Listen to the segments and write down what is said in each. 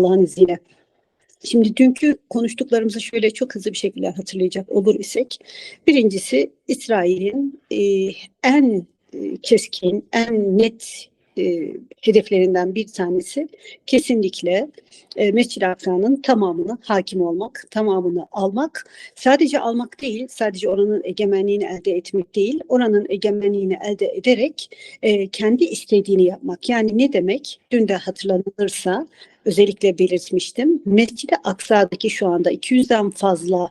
Allah'ın izniyle. Şimdi dünkü konuştuklarımızı şöyle çok hızlı bir şekilde hatırlayacak olur isek, birincisi İsrail'in en keskin, en net hedeflerinden bir tanesi kesinlikle Mescid-i Aksa'nın tamamını hakim olmak, tamamını almak. Sadece almak değil, sadece oranın egemenliğini elde etmek değil, oranın egemenliğini elde ederek kendi istediğini yapmak. Yani ne demek? Dün de hatırlanırsa özellikle belirtmiştim. Mescid-i Aksa'daki şu anda 200'den fazla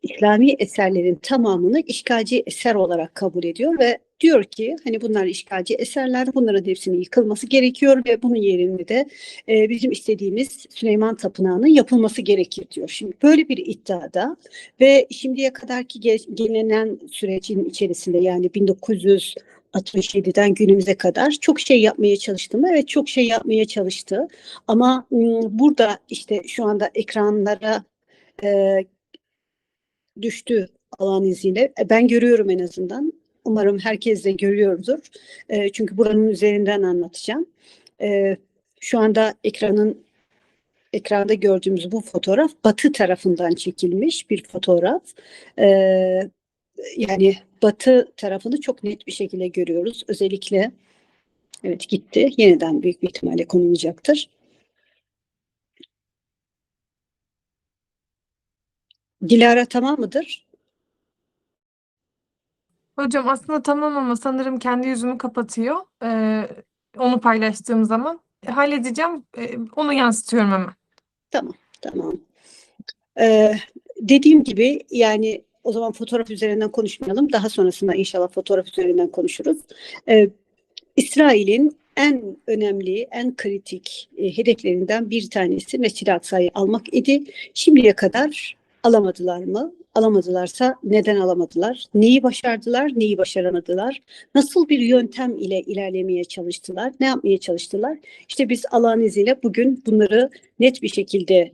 İslami eserlerin tamamını işgalci eser olarak kabul ediyor ve diyor ki hani bunlar işgalci eserler, bunların hepsinin yıkılması gerekiyor ve bunun yerine de bizim istediğimiz Süleyman Tapınağı'nın yapılması gerekir diyor. Şimdi böyle bir iddiada ve şimdiye kadarki gelinen sürecin içerisinde, yani 1967'den günümüze kadar çok şey yapmaya çalıştı mı? Evet, çok şey yapmaya çalıştı. Ama burada işte şu anda ekranlara düştü Allah'ın izniyle. Ben görüyorum en azından. Umarım herkes de görüyordur. Çünkü buranın üzerinden anlatacağım. Şu anda ekranda gördüğümüz bu fotoğraf Batı tarafından çekilmiş bir fotoğraf. Yani Batı tarafını çok net bir şekilde görüyoruz. Özellikle evet, gitti. Yeniden büyük bir ihtimalle konulacaktır. Dilara tamam mıdır? Hocam aslında tamam ama sanırım kendi yüzümü kapatıyor. Onu paylaştığım zaman. Halledeceğim. Onu yansıtıyorum hemen. Tamam, tamam. Dediğim gibi yani o zaman fotoğraf üzerinden konuşmayalım. Daha sonrasında inşallah fotoğraf üzerinden konuşuruz. İsrail'in en önemli, en kritik hedeflerinden bir tanesi Mescid-i Aksa'yı almak idi. Şimdiye kadar alamadılar mı? Alamadılarsa neden alamadılar? Neyi başardılar, neyi başaramadılar? Nasıl bir yöntem ile ilerlemeye çalıştılar? Ne yapmaya çalıştılar? İşte biz Allah'ın izniyle bugün bunları net bir şekilde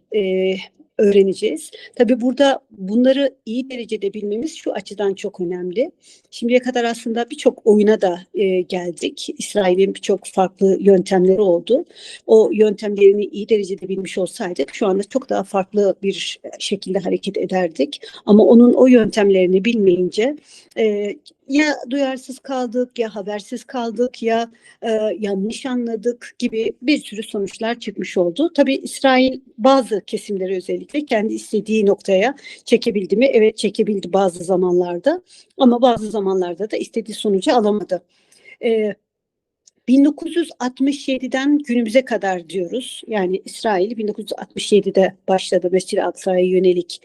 öğreneceğiz. Tabii burada bunları iyi derecede bilmemiz şu açıdan çok önemli. Şimdiye kadar aslında birçok oyuna da geldik. İsrail'in birçok farklı yöntemleri oldu. O yöntemlerini iyi derecede bilmiş olsaydık şu anda çok daha farklı bir şekilde hareket ederdik. Ama onun o yöntemlerini bilmeyince ya duyarsız kaldık, ya habersiz kaldık, ya yanlış anladık gibi bir sürü sonuçlar çıkmış oldu. Tabii İsrail bazı kesimleri özellikle kendi istediği noktaya çekebildi mi? Evet, çekebildi bazı zamanlarda. Ama bazı zamanlarda da istediği sonucu alamadı. 1967'den günümüze kadar diyoruz. Yani İsrail 1967'de başladı Mescid-i Aksa'ya yönelik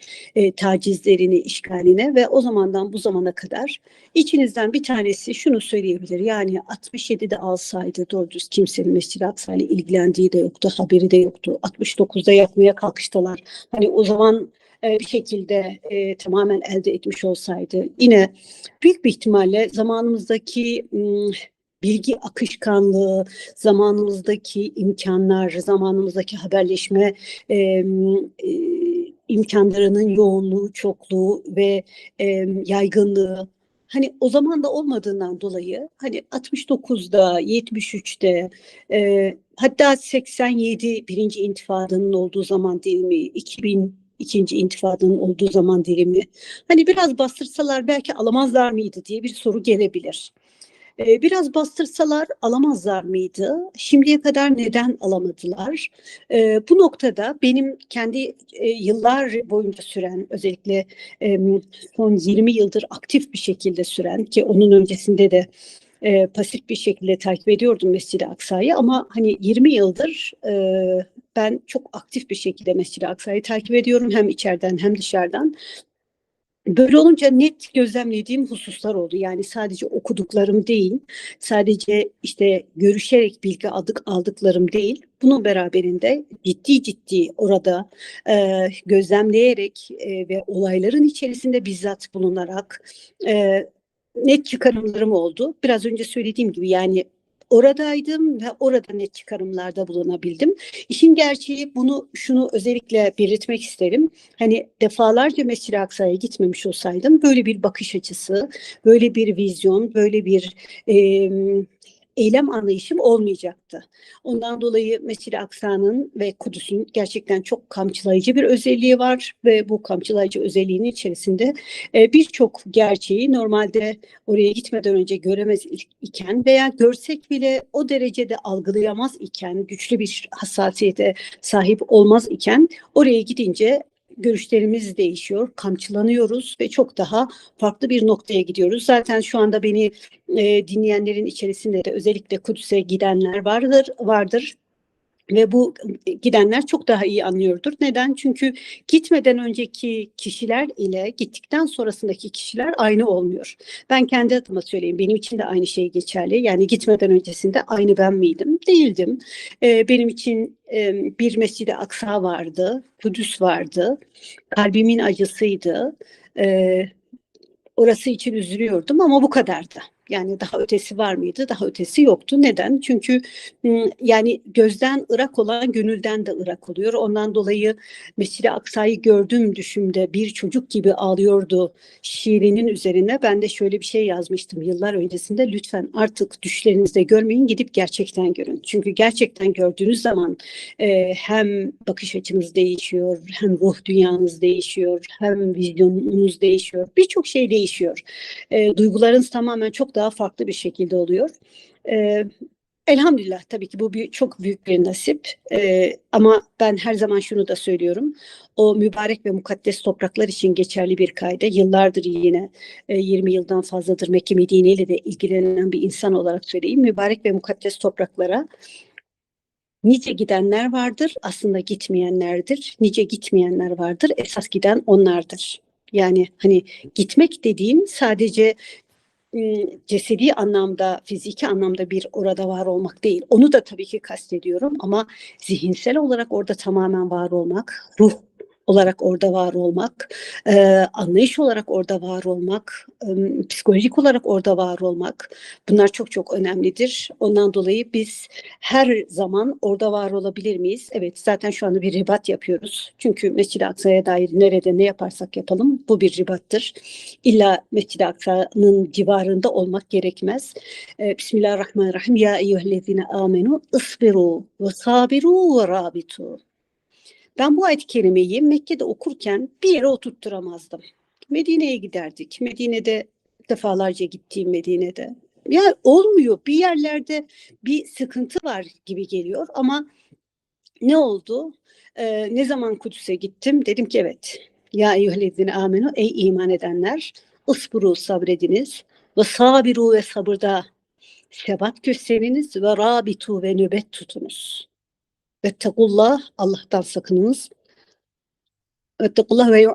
tacizlerini, işgaline ve o zamandan bu zamana kadar içinizden bir tanesi şunu söyleyebilir. Yani 67'de alsaydı doğru düz kimsenin Mescid-i Aksa ile ilgilendiği de yoktu, haberi de yoktu. 69'da yapmaya kalkıştılar. Hani o zaman bir şekilde tamamen elde etmiş olsaydı yine büyük bir ihtimalle zamanımızdaki bilgi akışkanlığı, zamanımızdaki imkanlar, zamanımızdaki haberleşme imkanlarının yoğunluğu, çokluğu ve yaygınlığı, hani o zaman da olmadığından dolayı hani 69'da, 73'te, hatta 87 birinci intifadanın olduğu zaman değil mi, 2000 ikinci intifadanın olduğu zaman dilimi, hani biraz bastırsalar belki alamazlar mıydı diye bir soru gelebilir. Biraz bastırsalar alamazlar mıydı? Şimdiye kadar neden alamadılar? Bu noktada benim kendi yıllar boyunca süren, özellikle son 20 yıldır aktif bir şekilde süren, ki onun öncesinde de pasif bir şekilde takip ediyordum Mescid-i Aksa'yı, ama hani 20 yıldır ben çok aktif bir şekilde Mescid-i Aksa'yı takip ediyorum, hem içeriden hem dışarıdan. Böyle olunca net gözlemlediğim hususlar oldu. Yani sadece okuduklarım değil, sadece işte görüşerek bilgi aldıklarım değil. Bunun beraberinde ciddi ciddi orada gözlemleyerek ve olayların içerisinde bizzat bulunarak net çıkarımlarım oldu. Biraz önce söylediğim gibi yani oradaydım ve orada net çıkarımlarda bulunabildim. İşin gerçeği, şunu özellikle belirtmek isterim. Hani defalarca Mescid-i Aksa'ya gitmemiş olsaydım böyle bir bakış açısı, böyle bir vizyon, böyle bir eylem anlayışım olmayacaktı. Ondan dolayı Mescid-i Aksa'nın ve Kudüs'ün gerçekten çok kamçılayıcı bir özelliği var ve bu kamçılayıcı özelliğinin içerisinde birçok gerçeği normalde oraya gitmeden önce göremez iken veya görsek bile o derecede algılayamaz iken, güçlü bir hassasiyete sahip olmaz iken oraya gidince görüşlerimiz değişiyor, kamçılanıyoruz ve çok daha farklı bir noktaya gidiyoruz. Zaten şu anda beni dinleyenlerin içerisinde de özellikle Kudüs'e gidenler vardır. Ve bu gidenler çok daha iyi anlıyordur. Neden? Çünkü gitmeden önceki kişiler ile gittikten sonrasındaki kişiler aynı olmuyor. Ben kendi adıma söyleyeyim. Benim için de aynı şey geçerli. Yani gitmeden öncesinde aynı ben miydim? Değildim. Benim için bir Mescid-i Aksa vardı. Kudüs vardı. Kalbimin acısıydı. Orası için üzülüyordum ama bu kadardı. Yani daha ötesi var mıydı? Daha ötesi yoktu. Neden? Çünkü yani gözden ırak olan gönülden de ırak oluyor. Ondan dolayı Mescid-i Aksa'yı gördüm düşümde bir çocuk gibi ağlıyordu şiirinin üzerine. Ben de şöyle bir şey yazmıştım yıllar öncesinde. Lütfen artık düşlerinizde görmeyin, gidip gerçekten görün. Çünkü gerçekten gördüğünüz zaman hem bakış açınız değişiyor, hem ruh dünyanız değişiyor, hem vizyonunuz değişiyor. Birçok şey değişiyor. Duygularınız tamamen çok daha farklı bir şekilde oluyor. Elhamdülillah tabii ki bu çok büyük bir nasip. Ama ben her zaman şunu da söylüyorum. O mübarek ve mukaddes topraklar için geçerli bir kaide. Yıllardır yine 20 yıldan fazladır Mekke Medine ile de ilgilenen bir insan olarak söyleyeyim. Mübarek ve mukaddes topraklara nice gidenler vardır, aslında gitmeyenlerdir. Nice gitmeyenler vardır, esas giden onlardır. Yani hani gitmek dediğim sadece cesedi anlamda, fiziki anlamda bir orada var olmak değil. Onu da tabii ki kastediyorum ama zihinsel olarak orada tamamen var olmak, ruh olarak orada var olmak, anlayış olarak orada var olmak, psikolojik olarak orada var olmak, bunlar çok çok önemlidir. Ondan dolayı biz her zaman orada var olabilir miyiz? Evet, zaten şu anda bir ribat yapıyoruz. Çünkü Mescid-i Aksa'ya dair nerede ne yaparsak yapalım bu bir ribattır. İlla Mescid-i Aksa'nın civarında olmak gerekmez. Bismillahirrahmanirrahim. Ya eyyühellezine amenu ısbiru ve sabiru ve rabitu. Ben bu ayet-i kerimeyi Mekke'de okurken bir yere oturtturamazdım. Medine'ye giderdik. Medine'de defalarca gittiğim Medine'de. Ya olmuyor. Bir yerlerde bir sıkıntı var gibi geliyor ama ne oldu? Ne zaman Kudüs'e gittim? Dedim ki evet. Ya eyyühellezine amenu, ey iman edenler, ısburu sabrediniz ve sabiru ve sabırda sebat gösteriniz ve rabitu ve nöbet tutunuz. Vettekullah, Allah'tan sakınınız. Vettekullah ve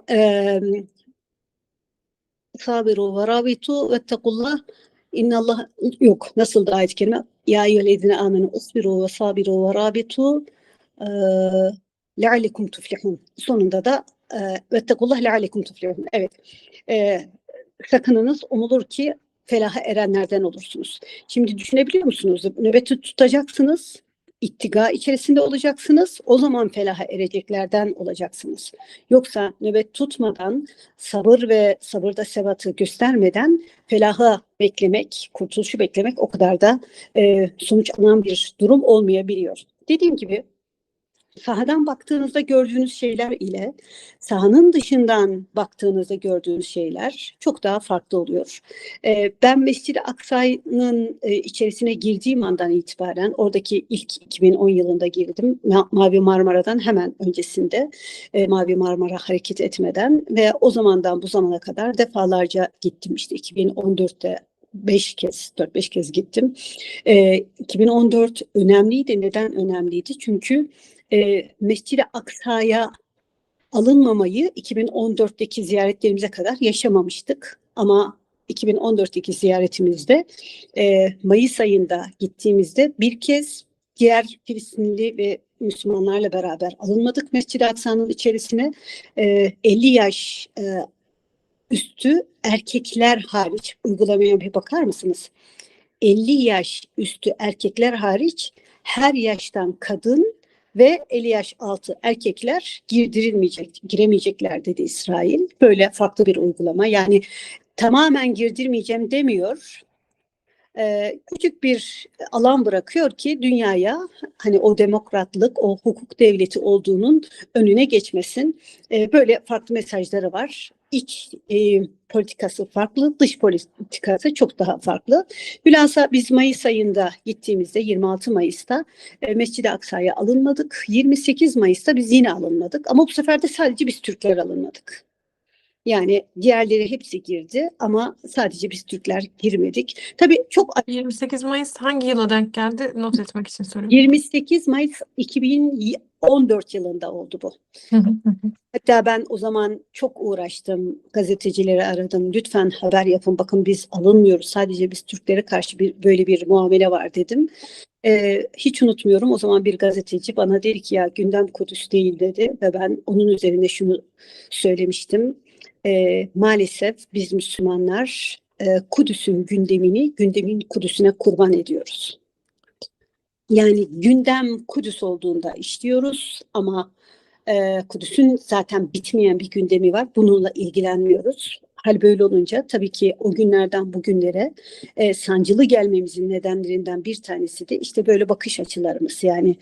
sabiru ve rabitu vettekullah. İnnallah yok. Nasıl da ayet-i kerime? Ya eyyühellezine amenu ısbiru ve sabiru ve rabitu leallekum tuflihun. Sonunda da vettekullah leallekum tuflihun. Evet. Sakınınız umulur ki felaha erenlerden olursunuz. Şimdi düşünebiliyor musunuz? Nöbeti tutacaksınız. İttiga içerisinde olacaksınız. O zaman felaha ereceklerden olacaksınız. Yoksa nöbet tutmadan, sabır ve sabırda sebatı göstermeden felaha beklemek, kurtuluşu beklemek o kadar da sonuç alan bir durum olmayabiliyor. Dediğim gibi sahadan baktığınızda gördüğünüz şeyler ile sahanın dışından baktığınızda gördüğünüz şeyler çok daha farklı oluyor. Ben Mescid-i Aksa'nın içerisine girdiğim andan itibaren oradaki ilk 2010 yılında girdim. Mavi Marmara'dan hemen öncesinde Mavi Marmara hareket etmeden ve o zamandan bu zamana kadar defalarca gittim. İşte 2014'te 4-5 kez gittim. 2014 önemliydi. Neden önemliydi? Çünkü Mescid-i Aksa'ya alınmamayı 2014'teki ziyaretlerimize kadar yaşamamıştık. Ama 2014'teki ziyaretimizde Mayıs ayında gittiğimizde bir kez diğer Filistinli ve Müslümanlarla beraber alınmadık Mescid-i Aksa'nın içerisine. 50 yaş üstü erkekler hariç, uygulamaya bir bakar mısınız? 50 yaş üstü erkekler hariç her yaştan kadın ve 50 yaş altı erkekler giremeyecekler dedi İsrail. Böyle farklı bir uygulama. Yani tamamen girdirmeyeceğim demiyor. küçük bir alan bırakıyor ki dünyaya hani o demokratlık, o hukuk devleti olduğunun önüne geçmesin. Böyle farklı mesajları var. İç politikası farklı, dış politikası çok daha farklı. Bilhassa biz Mayıs ayında gittiğimizde 26 Mayıs'ta Mescid-i Aksa'ya alınmadık. 28 Mayıs'ta biz yine alınmadık. Ama bu sefer de sadece biz Türkler alınmadık. Yani diğerleri hepsi girdi ama sadece biz Türkler girmedik. Tabii çok 28 Mayıs hangi yıla denk geldi? Not etmek için soruyorum. 28 Mayıs 2014 yılında oldu bu. Hatta ben o zaman çok uğraştım, gazetecileri aradım. Lütfen haber yapın, bakın biz alınmıyoruz. Sadece biz Türklere karşı böyle bir muamele var dedim. Hiç unutmuyorum, o zaman bir gazeteci bana dedi ki ya gündem Kudüs değil dedi ve ben onun üzerine şunu söylemiştim. Maalesef biz Müslümanlar Kudüs'ün gündemini gündemin Kudüs'üne kurban ediyoruz. Yani gündem Kudüs olduğunda işliyoruz ama Kudüs'ün zaten bitmeyen bir gündemi var. Bununla ilgilenmiyoruz. Hal böyle olunca tabii ki o günlerden bugünlere sancılı gelmemizin nedenlerinden bir tanesi de işte böyle bakış açılarımız. Yani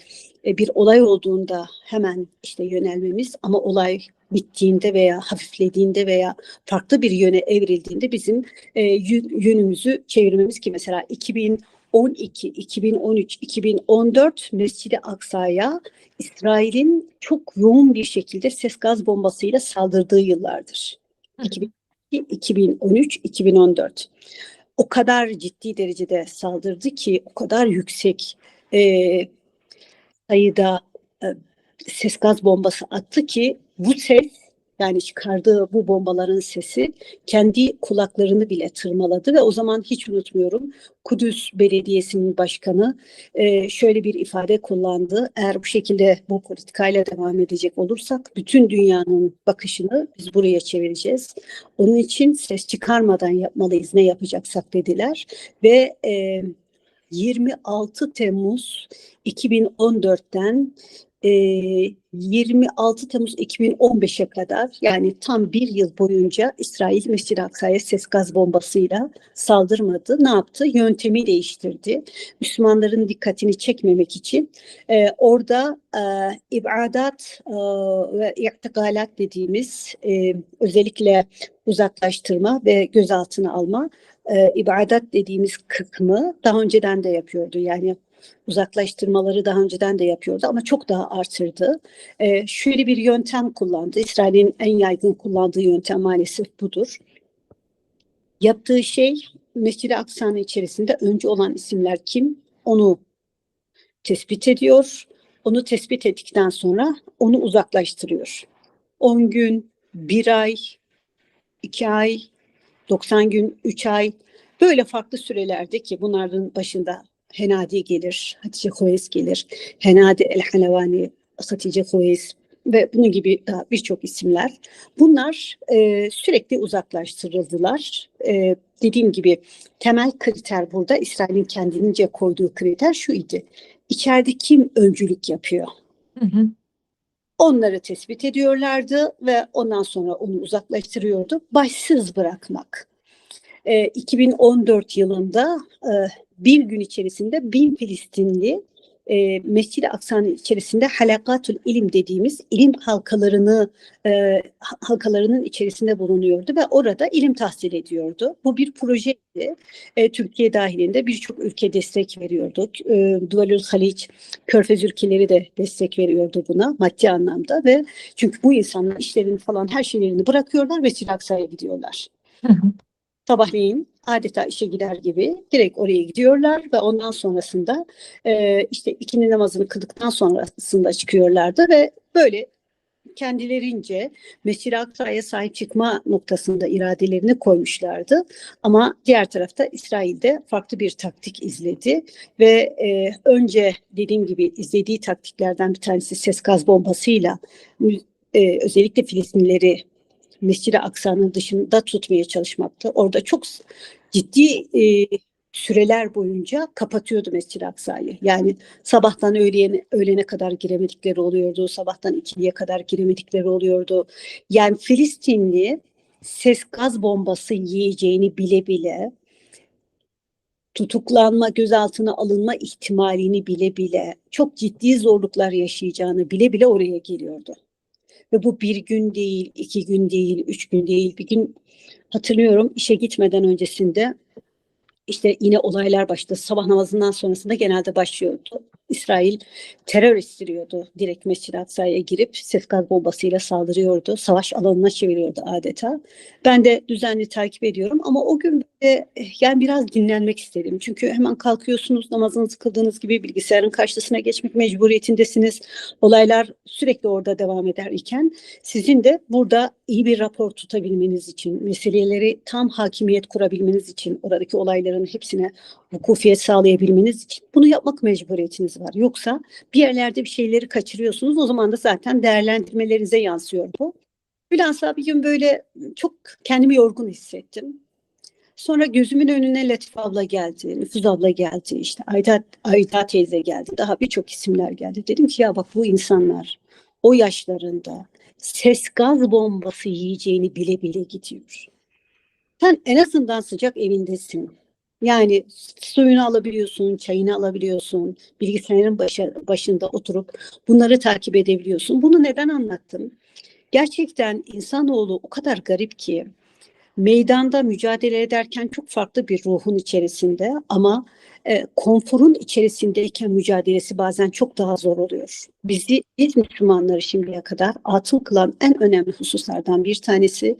bir olay olduğunda hemen işte yönelmemiz ama olay bittiğinde veya hafiflediğinde veya farklı bir yöne evrildiğinde bizim yönümüzü çevirmemiz ki mesela 2012, 2013, 2014 Mescid-i Aksa'ya İsrail'in çok yoğun bir şekilde ses gaz bombasıyla saldırdığı yıllardır. 2002, 2013, 2014. O kadar ciddi derecede saldırdı ki o kadar yüksek sayıda e, ses gaz bombası attı ki bu ses yani çıkardığı bu bombaların sesi kendi kulaklarını bile tırmaladı ve o zaman hiç unutmuyorum Kudüs Belediyesi'nin başkanı şöyle bir ifade kullandı. Eğer bu şekilde bu politikayla devam edecek olursak bütün dünyanın bakışını biz buraya çevireceğiz. Onun için ses çıkarmadan yapmalıyız ne yapacaksak dediler ve 26 Temmuz 2014'ten 26 Temmuz 2015'e kadar yani tam bir yıl boyunca İsrail Mescid-i Aksa'ya ses gaz bombasıyla saldırmadı. Ne yaptı? Yöntemi değiştirdi. Müslümanların dikkatini çekmemek için orada ibadat ve i'tikalat dediğimiz özellikle uzaklaştırma ve gözaltına alma ibadat dediğimiz kısmı daha önceden de yapıyordu. Yani uzaklaştırmaları daha önceden de yapıyordu ama çok daha artırdı. Şöyle bir yöntem kullandı. İsrail'in en yaygın kullandığı yöntem maalesef budur. Yaptığı şey Mescid-i Aksa'nın içerisinde önce olan isimler kim? Onu tespit ediyor. Onu tespit ettikten sonra onu uzaklaştırıyor. 10 gün, 1 ay, 2 ay, 90 gün, 3 ay böyle farklı sürelerde ki bunların başında Henadi gelir, Hatice Huveys gelir, Henadi El-Halavani, Hatice Huveys ve bunun gibi daha birçok isimler. Bunlar sürekli uzaklaştırıldılar. Dediğim gibi temel kriter burada İsrail'in kendince koyduğu kriter şu idi. İçeride kim öncülük yapıyor? Hı hı. Onları tespit ediyorlardı ve ondan sonra onu uzaklaştırıyordu. Başsız bırakmak. 2014 yılında bir gün içerisinde 1000 Filistinli Mescid-i Aksa'nın içerisinde halakatul ilim dediğimiz ilim halkalarının içerisinde bulunuyordu ve orada ilim tahsil ediyordu. Bu bir projeydi. Türkiye dahilinde birçok ülke destek veriyordu. Duvalül Haliç, Körfez ülkeleri de destek veriyordu buna maddi anlamda ve çünkü bu insanlar işlerini falan her şeylerini bırakıyorlar ve Mescid-i Aksa'ya gidiyorlar. Hı hı. Sabahleyin adeta işe gider gibi direkt oraya gidiyorlar ve ondan sonrasında işte ikindi namazını kıldıktan sonrasında çıkıyorlardı ve böyle kendilerince Mescid-i Aksa'ya sahip çıkma noktasında iradelerini koymuşlardı. Ama diğer tarafta İsrail'de farklı bir taktik izledi ve önce dediğim gibi izlediği taktiklerden bir tanesi ses gaz bombasıyla özellikle Filistinlileri Mescid-i Aksa'nın dışında tutmaya çalışmaktı. Orada çok ciddi süreler boyunca kapatıyordu Mescid-i Aksa'yı. Yani sabahtan öğlene kadar giremedikleri oluyordu. Sabahtan ikiliye kadar giremedikleri oluyordu. Yani Filistinli ses gaz bombası yiyeceğini bile bile tutuklanma, gözaltına alınma ihtimalini bile bile, çok ciddi zorluklar yaşayacağını bile bile oraya geliyordu. Ve bu bir gün değil, 2 gün değil, 3 gün değil. Bir gün hatırlıyorum, işe gitmeden öncesinde işte yine olaylar başladı. Sabah namazından sonrasında genelde başlıyordu. İsrail terör estiriyordu. Direkt Mescid-i Aksa'ya girip ses gaz bombasıyla saldırıyordu. Savaş alanına çeviriyordu adeta. Ben de düzenli takip ediyorum ama o gün de yani biraz dinlenmek istedim. Çünkü hemen kalkıyorsunuz, namazınızı kıldığınız gibi bilgisayarın karşısına geçmek mecburiyetindesiniz. Olaylar sürekli orada devam ederken sizin de burada iyi bir rapor tutabilmeniz için, meseleleri tam hakimiyet kurabilmeniz için, oradaki olayların hepsine vukufiyet sağlayabilmeniz için bunu yapmak mecburiyetiniz var. Yoksa bir yerlerde bir şeyleri kaçırıyorsunuz. O zaman da zaten değerlendirmelerinize yansıyor bu. Bilhassa bir gün böyle çok kendimi yorgun hissettim. Sonra gözümün önüne Latife abla geldi, Nüfuz abla geldi, işte Ayda teyze geldi, daha birçok isimler geldi. Dedim ki ya bak, bu insanlar o yaşlarında ses gaz bombası yiyeceğini bile bile gidiyor. Sen en azından sıcak evindesin. Yani suyunu alabiliyorsun, çayını alabiliyorsun, bilgisayarın başında oturup bunları takip edebiliyorsun. Bunu neden anlattım? Gerçekten insanoğlu o kadar garip ki, meydanda mücadele ederken çok farklı bir ruhun içerisinde ama konforun içerisindeyken mücadelesi bazen çok daha zor oluyor. Biz Müslümanları şimdiye kadar atıl kılan en önemli hususlardan bir tanesi.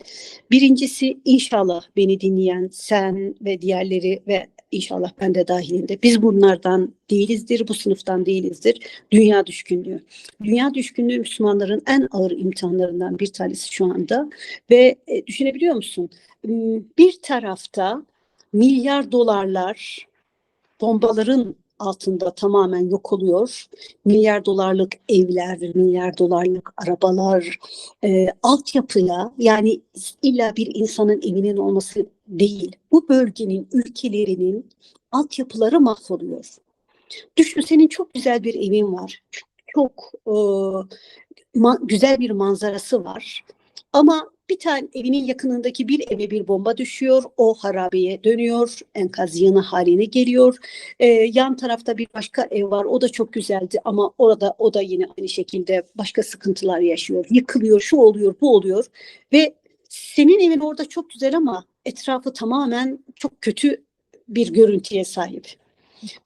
Birincisi, inşallah beni dinleyen sen ve diğerleri ve inşallah ben de dahilinde, biz bunlardan değilizdir, bu sınıftan değilizdir. Dünya düşkünlüğü. Dünya düşkünlüğü Müslümanların en ağır imtihanlarından bir tanesi şu anda ve düşünebiliyor musun? Bir tarafta milyar dolarlar bombaların altında tamamen yok oluyor. Milyar dolarlık evler, milyar dolarlık arabalar, altyapıya, yani illa bir insanın evinin olması değil, bu bölgenin, ülkelerinin altyapıları mahvoluyor. Düşün, senin çok güzel bir evin var. Çok güzel bir manzarası var. Ama bir tane evinin yakınındaki bir eve bir bomba düşüyor, o harabeye dönüyor, enkaz yığını haline geliyor. Yan tarafta bir başka ev var, o da çok güzeldi ama orada o da yine aynı şekilde başka sıkıntılar yaşıyor. Yıkılıyor, şu oluyor, bu oluyor ve senin evin orada çok güzel ama etrafı tamamen çok kötü bir görüntüye sahip.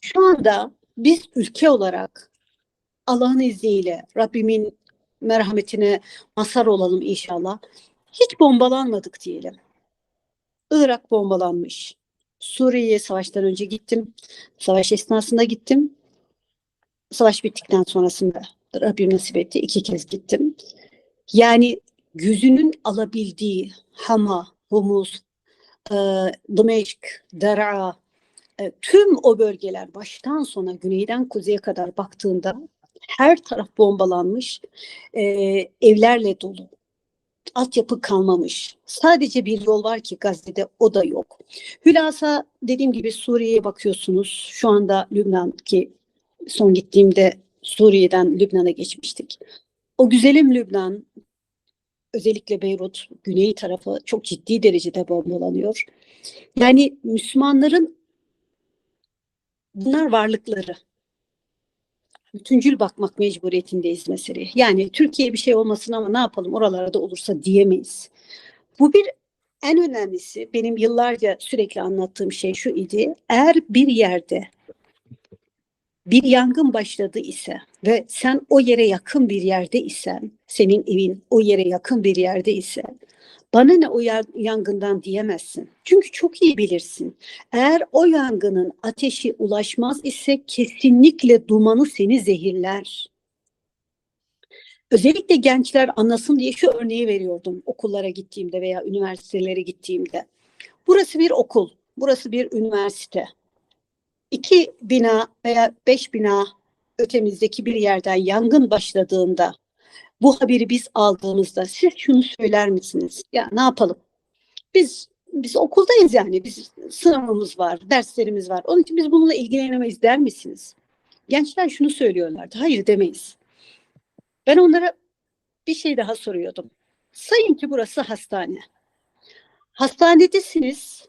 Şu anda biz ülke olarak Allah'ın izniyle, Rabbimin merhametine mazhar olalım inşallah, hiç bombalanmadık diyelim. Irak bombalanmış. Suriye'ye savaştan önce gittim. Savaş esnasında gittim. Savaş bittikten sonrasında Rabbim nasip etti, 2 kez gittim. Yani gözünün alabildiği Hama, Humus, Dimeşk, Dera, tüm o bölgeler baştan sona güneyden kuzeye kadar baktığında her taraf bombalanmış, evlerle dolu. Altyapı kalmamış. Sadece bir yol var ki Gazze'de, o da yok. Hülasa, dediğim gibi Suriye'ye bakıyorsunuz. Şu anda Lübnan, ki son gittiğimde Suriye'den Lübnan'a geçmiştik. O güzelim Lübnan, özellikle Beyrut, güney tarafı çok ciddi derecede bombalanıyor. Yani Müslümanların bunlar varlıkları. Bütüncül bakmak mecburiyetindeyiz meseleye. Yani Türkiye bir şey olmasın ama ne yapalım, oralarda olursa diyemeyiz. Bu bir, en önemlisi benim yıllarca sürekli anlattığım şey şu idi. Eğer bir yerde bir yangın başladı ise ve sen o yere yakın bir yerde isen, senin evin o yere yakın bir yerde ise, bana ne o yangından diyemezsin. Çünkü çok iyi bilirsin. Eğer o yangının ateşi ulaşmaz ise kesinlikle dumanı seni zehirler. Özellikle gençler anlasın diye şu örneği veriyordum okullara gittiğimde veya üniversitelere gittiğimde. Burası bir okul, burası bir üniversite. 2 bina veya 5 bina ötemizdeki bir yerden yangın başladığında, bu haberi biz aldığımızda siz şunu söyler misiniz? Ya ne yapalım? Biz okuldayız yani. Biz sınavımız var, derslerimiz var. Onun için biz bununla ilgilenemeyiz der misiniz? Gençler şunu söylüyorlardı. Hayır, demeyiz. Ben onlara bir şey daha soruyordum. Sayın ki burası hastane. Hastanedesiniz.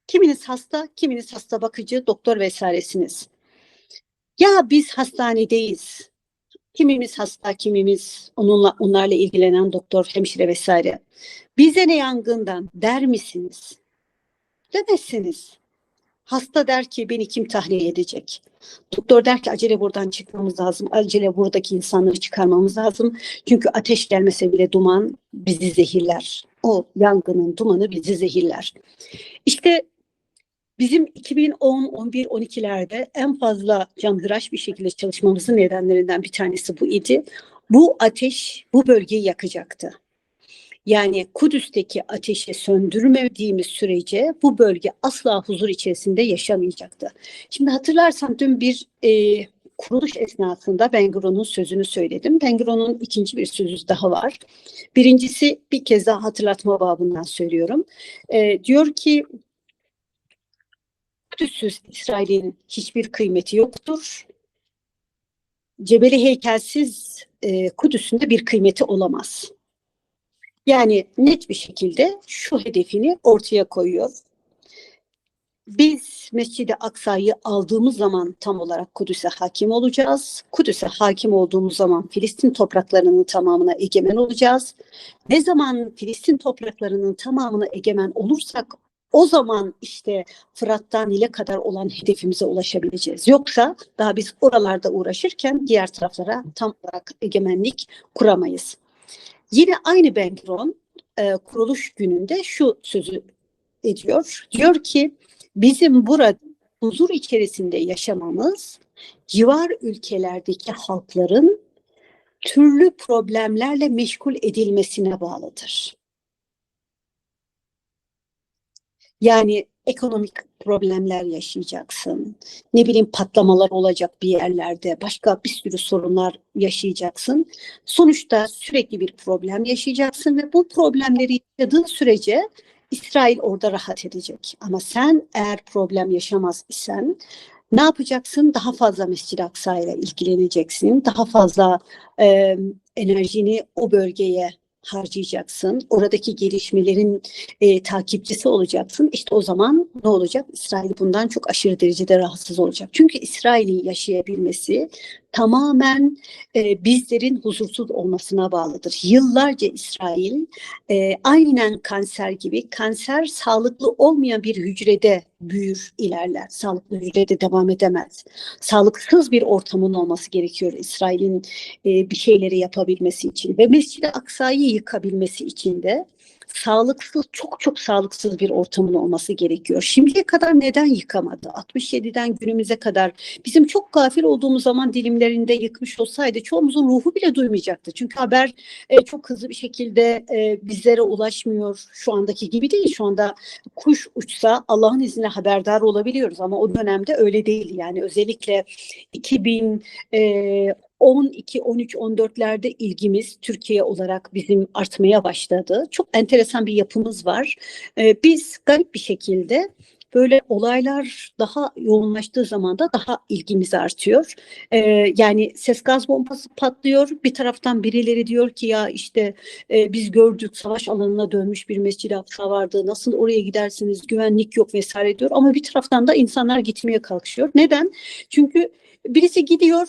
Kiminiz hasta, kiminiz hasta bakıcı, doktor vesairesiniz. Ya biz hastanedeyiz. Kimimiz hasta, kimimiz onlarla ilgilenen doktor, hemşire vesaire. Bize ne yangından der misiniz? Demezsiniz. Hasta der ki beni kim tahliye edecek? Doktor der ki acele buradan çıkmamız lazım. Acele buradaki insanları çıkarmamız lazım. Çünkü ateş gelmese bile duman bizi zehirler. O yangının dumanı bizi zehirler. İşte bizim 2010, 11, 12'lerde en fazla canhıraş bir şekilde çalışmamızın nedenlerinden bir tanesi bu idi. Bu ateş bu bölgeyi yakacaktı. Yani Kudüs'teki ateşi söndürmediğimiz sürece bu bölge asla huzur içerisinde yaşamayacaktı. Şimdi hatırlarsan dün bir kuruluş esnasında Ben Gurion'un sözünü söyledim. Ben Gurion'un ikinci bir sözü daha var. Birincisi bir kez daha hatırlatma babından söylüyorum. Diyor ki Kudüs'süz İsrail'in hiçbir kıymeti yoktur. Cebeli heykelsiz Kudüs'ün de bir kıymeti olamaz. Yani net bir şekilde şu hedefini ortaya koyuyor. Biz Mescid-i Aksa'yı aldığımız zaman tam olarak Kudüs'e hakim olacağız. Kudüs'e hakim olduğumuz zaman Filistin topraklarının tamamına egemen olacağız. Ne zaman Filistin topraklarının tamamına egemen olursak o zaman işte Fırat'tan Nil'e kadar olan hedefimize ulaşabileceğiz. Yoksa daha biz oralarda uğraşırken diğer taraflara tam olarak egemenlik kuramayız. Yine aynı Ben Gurion kuruluş gününde şu sözü ediyor. Diyor ki bizim burada huzur içerisinde yaşamamız civar ülkelerdeki halkların türlü problemlerle meşgul edilmesine bağlıdır. Yani ekonomik problemler yaşayacaksın. Ne bileyim patlamalar olacak bir yerlerde. Başka bir sürü sorunlar yaşayacaksın. Sonuçta sürekli bir problem yaşayacaksın ve bu problemleri yaşadığın sürece İsrail orada rahat edecek. Ama sen eğer problem yaşamaz isen ne yapacaksın? Daha fazla Mescid-i Aksa ile ilgileneceksin. Daha fazla enerjini o bölgeye harcayacaksın. Oradaki gelişmelerin takipçisi olacaksın. İşte o zaman ne olacak? İsrail bundan çok aşırı derecede rahatsız olacak. Çünkü İsrail'in yaşayabilmesi tamamen bizlerin huzursuz olmasına bağlıdır. Yıllarca İsrail aynen kanser gibi, kanser sağlıklı olmayan bir hücrede büyür, ilerler. Sağlıklı hücrede devam edemez. Sağlıksız bir ortamın olması gerekiyor İsrail'in bir şeyleri yapabilmesi için ve Mescid-i Aksa'yı yıkabilmesi için de sağlıksız, çok çok sağlıksız bir ortamın olması gerekiyor. Şimdiye kadar neden yıkamadı? 67'den günümüze kadar bizim çok gafil olduğumuz zaman dilimlerinde yıkmış olsaydı çoğumuzun ruhu bile duymayacaktı. Çünkü haber çok hızlı bir şekilde bizlere ulaşmıyor. Şu andaki gibi değil. Şu anda kuş uçsa Allah'ın izniyle haberdar olabiliyoruz ama o dönemde öyle değildi. Yani özellikle 2000 12, 13, 14'lerde ilgimiz Türkiye olarak bizim artmaya başladı. Çok enteresan bir yapımız var. Biz garip bir şekilde böyle olaylar daha yoğunlaştığı zaman da daha ilgimiz artıyor. Yani ses gaz bombası patlıyor. Bir taraftan birileri diyor ki ya işte biz gördük savaş alanına dönmüş bir Mescid-i Aksa vardı. Nasıl oraya gidersiniz? Güvenlik yok vesaire diyor. Ama bir taraftan da insanlar gitmeye kalkışıyor. Neden? Çünkü birisi gidiyor,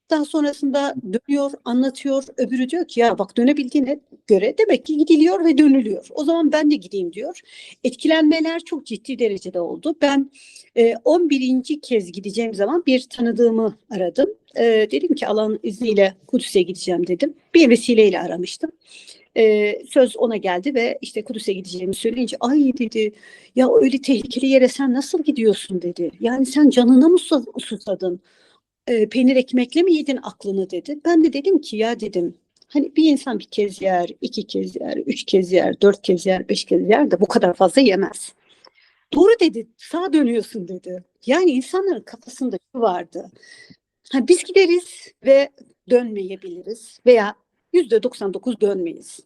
daha sonrasında dönüyor, anlatıyor. Öbürü diyor ki ya bak dönebildiğine göre demek ki gidiliyor ve dönülüyor. O zaman ben de gideyim diyor. Etkilenmeler çok ciddi derecede oldu. Ben 11. kez gideceğim zaman bir tanıdığımı aradım. Dedim ki Allah'ın izniyle Kudüs'e gideceğim dedim. Bir vesileyle aramıştım. Söz ona geldi ve işte Kudüs'e gideceğimi söyleyince ay dedi ya öyle tehlikeli yere sen nasıl gidiyorsun dedi. Yani sen canına mı susadın? Peynir ekmekle mi yedin aklını dedi. Ben de dedim ki ya dedim hani bir insan bir kez yer, iki kez yer, üç kez yer, dört kez yer, beş kez yer de bu kadar fazla yemez. Doğru dedi, sağa dönüyorsun dedi. Yani insanların kafasında şu vardı. Ha, biz gideriz ve dönmeyebiliriz veya %99 dönmeyiz.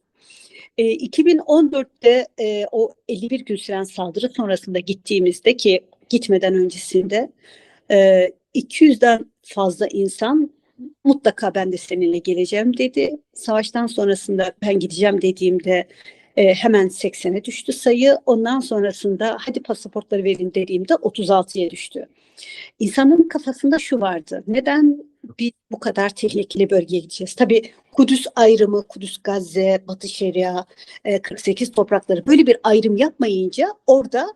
2014'te o 51 gün süren saldırı sonrasında gittiğimizde ki gitmeden öncesinde 200'den fazla insan mutlaka ben de seninle geleceğim dedi. Savaştan sonrasında ben gideceğim dediğimde Hemen 80'e düştü sayı. Ondan sonrasında hadi pasaportları verin dediğimde 36'ya düştü. İnsanların kafasında şu vardı. Neden biz bu kadar tehlikeli bölgeye gideceğiz? Tabii Kudüs ayrımı, Kudüs, Gazze, Batı Şeria, 48 toprakları böyle bir ayrım yapmayınca orada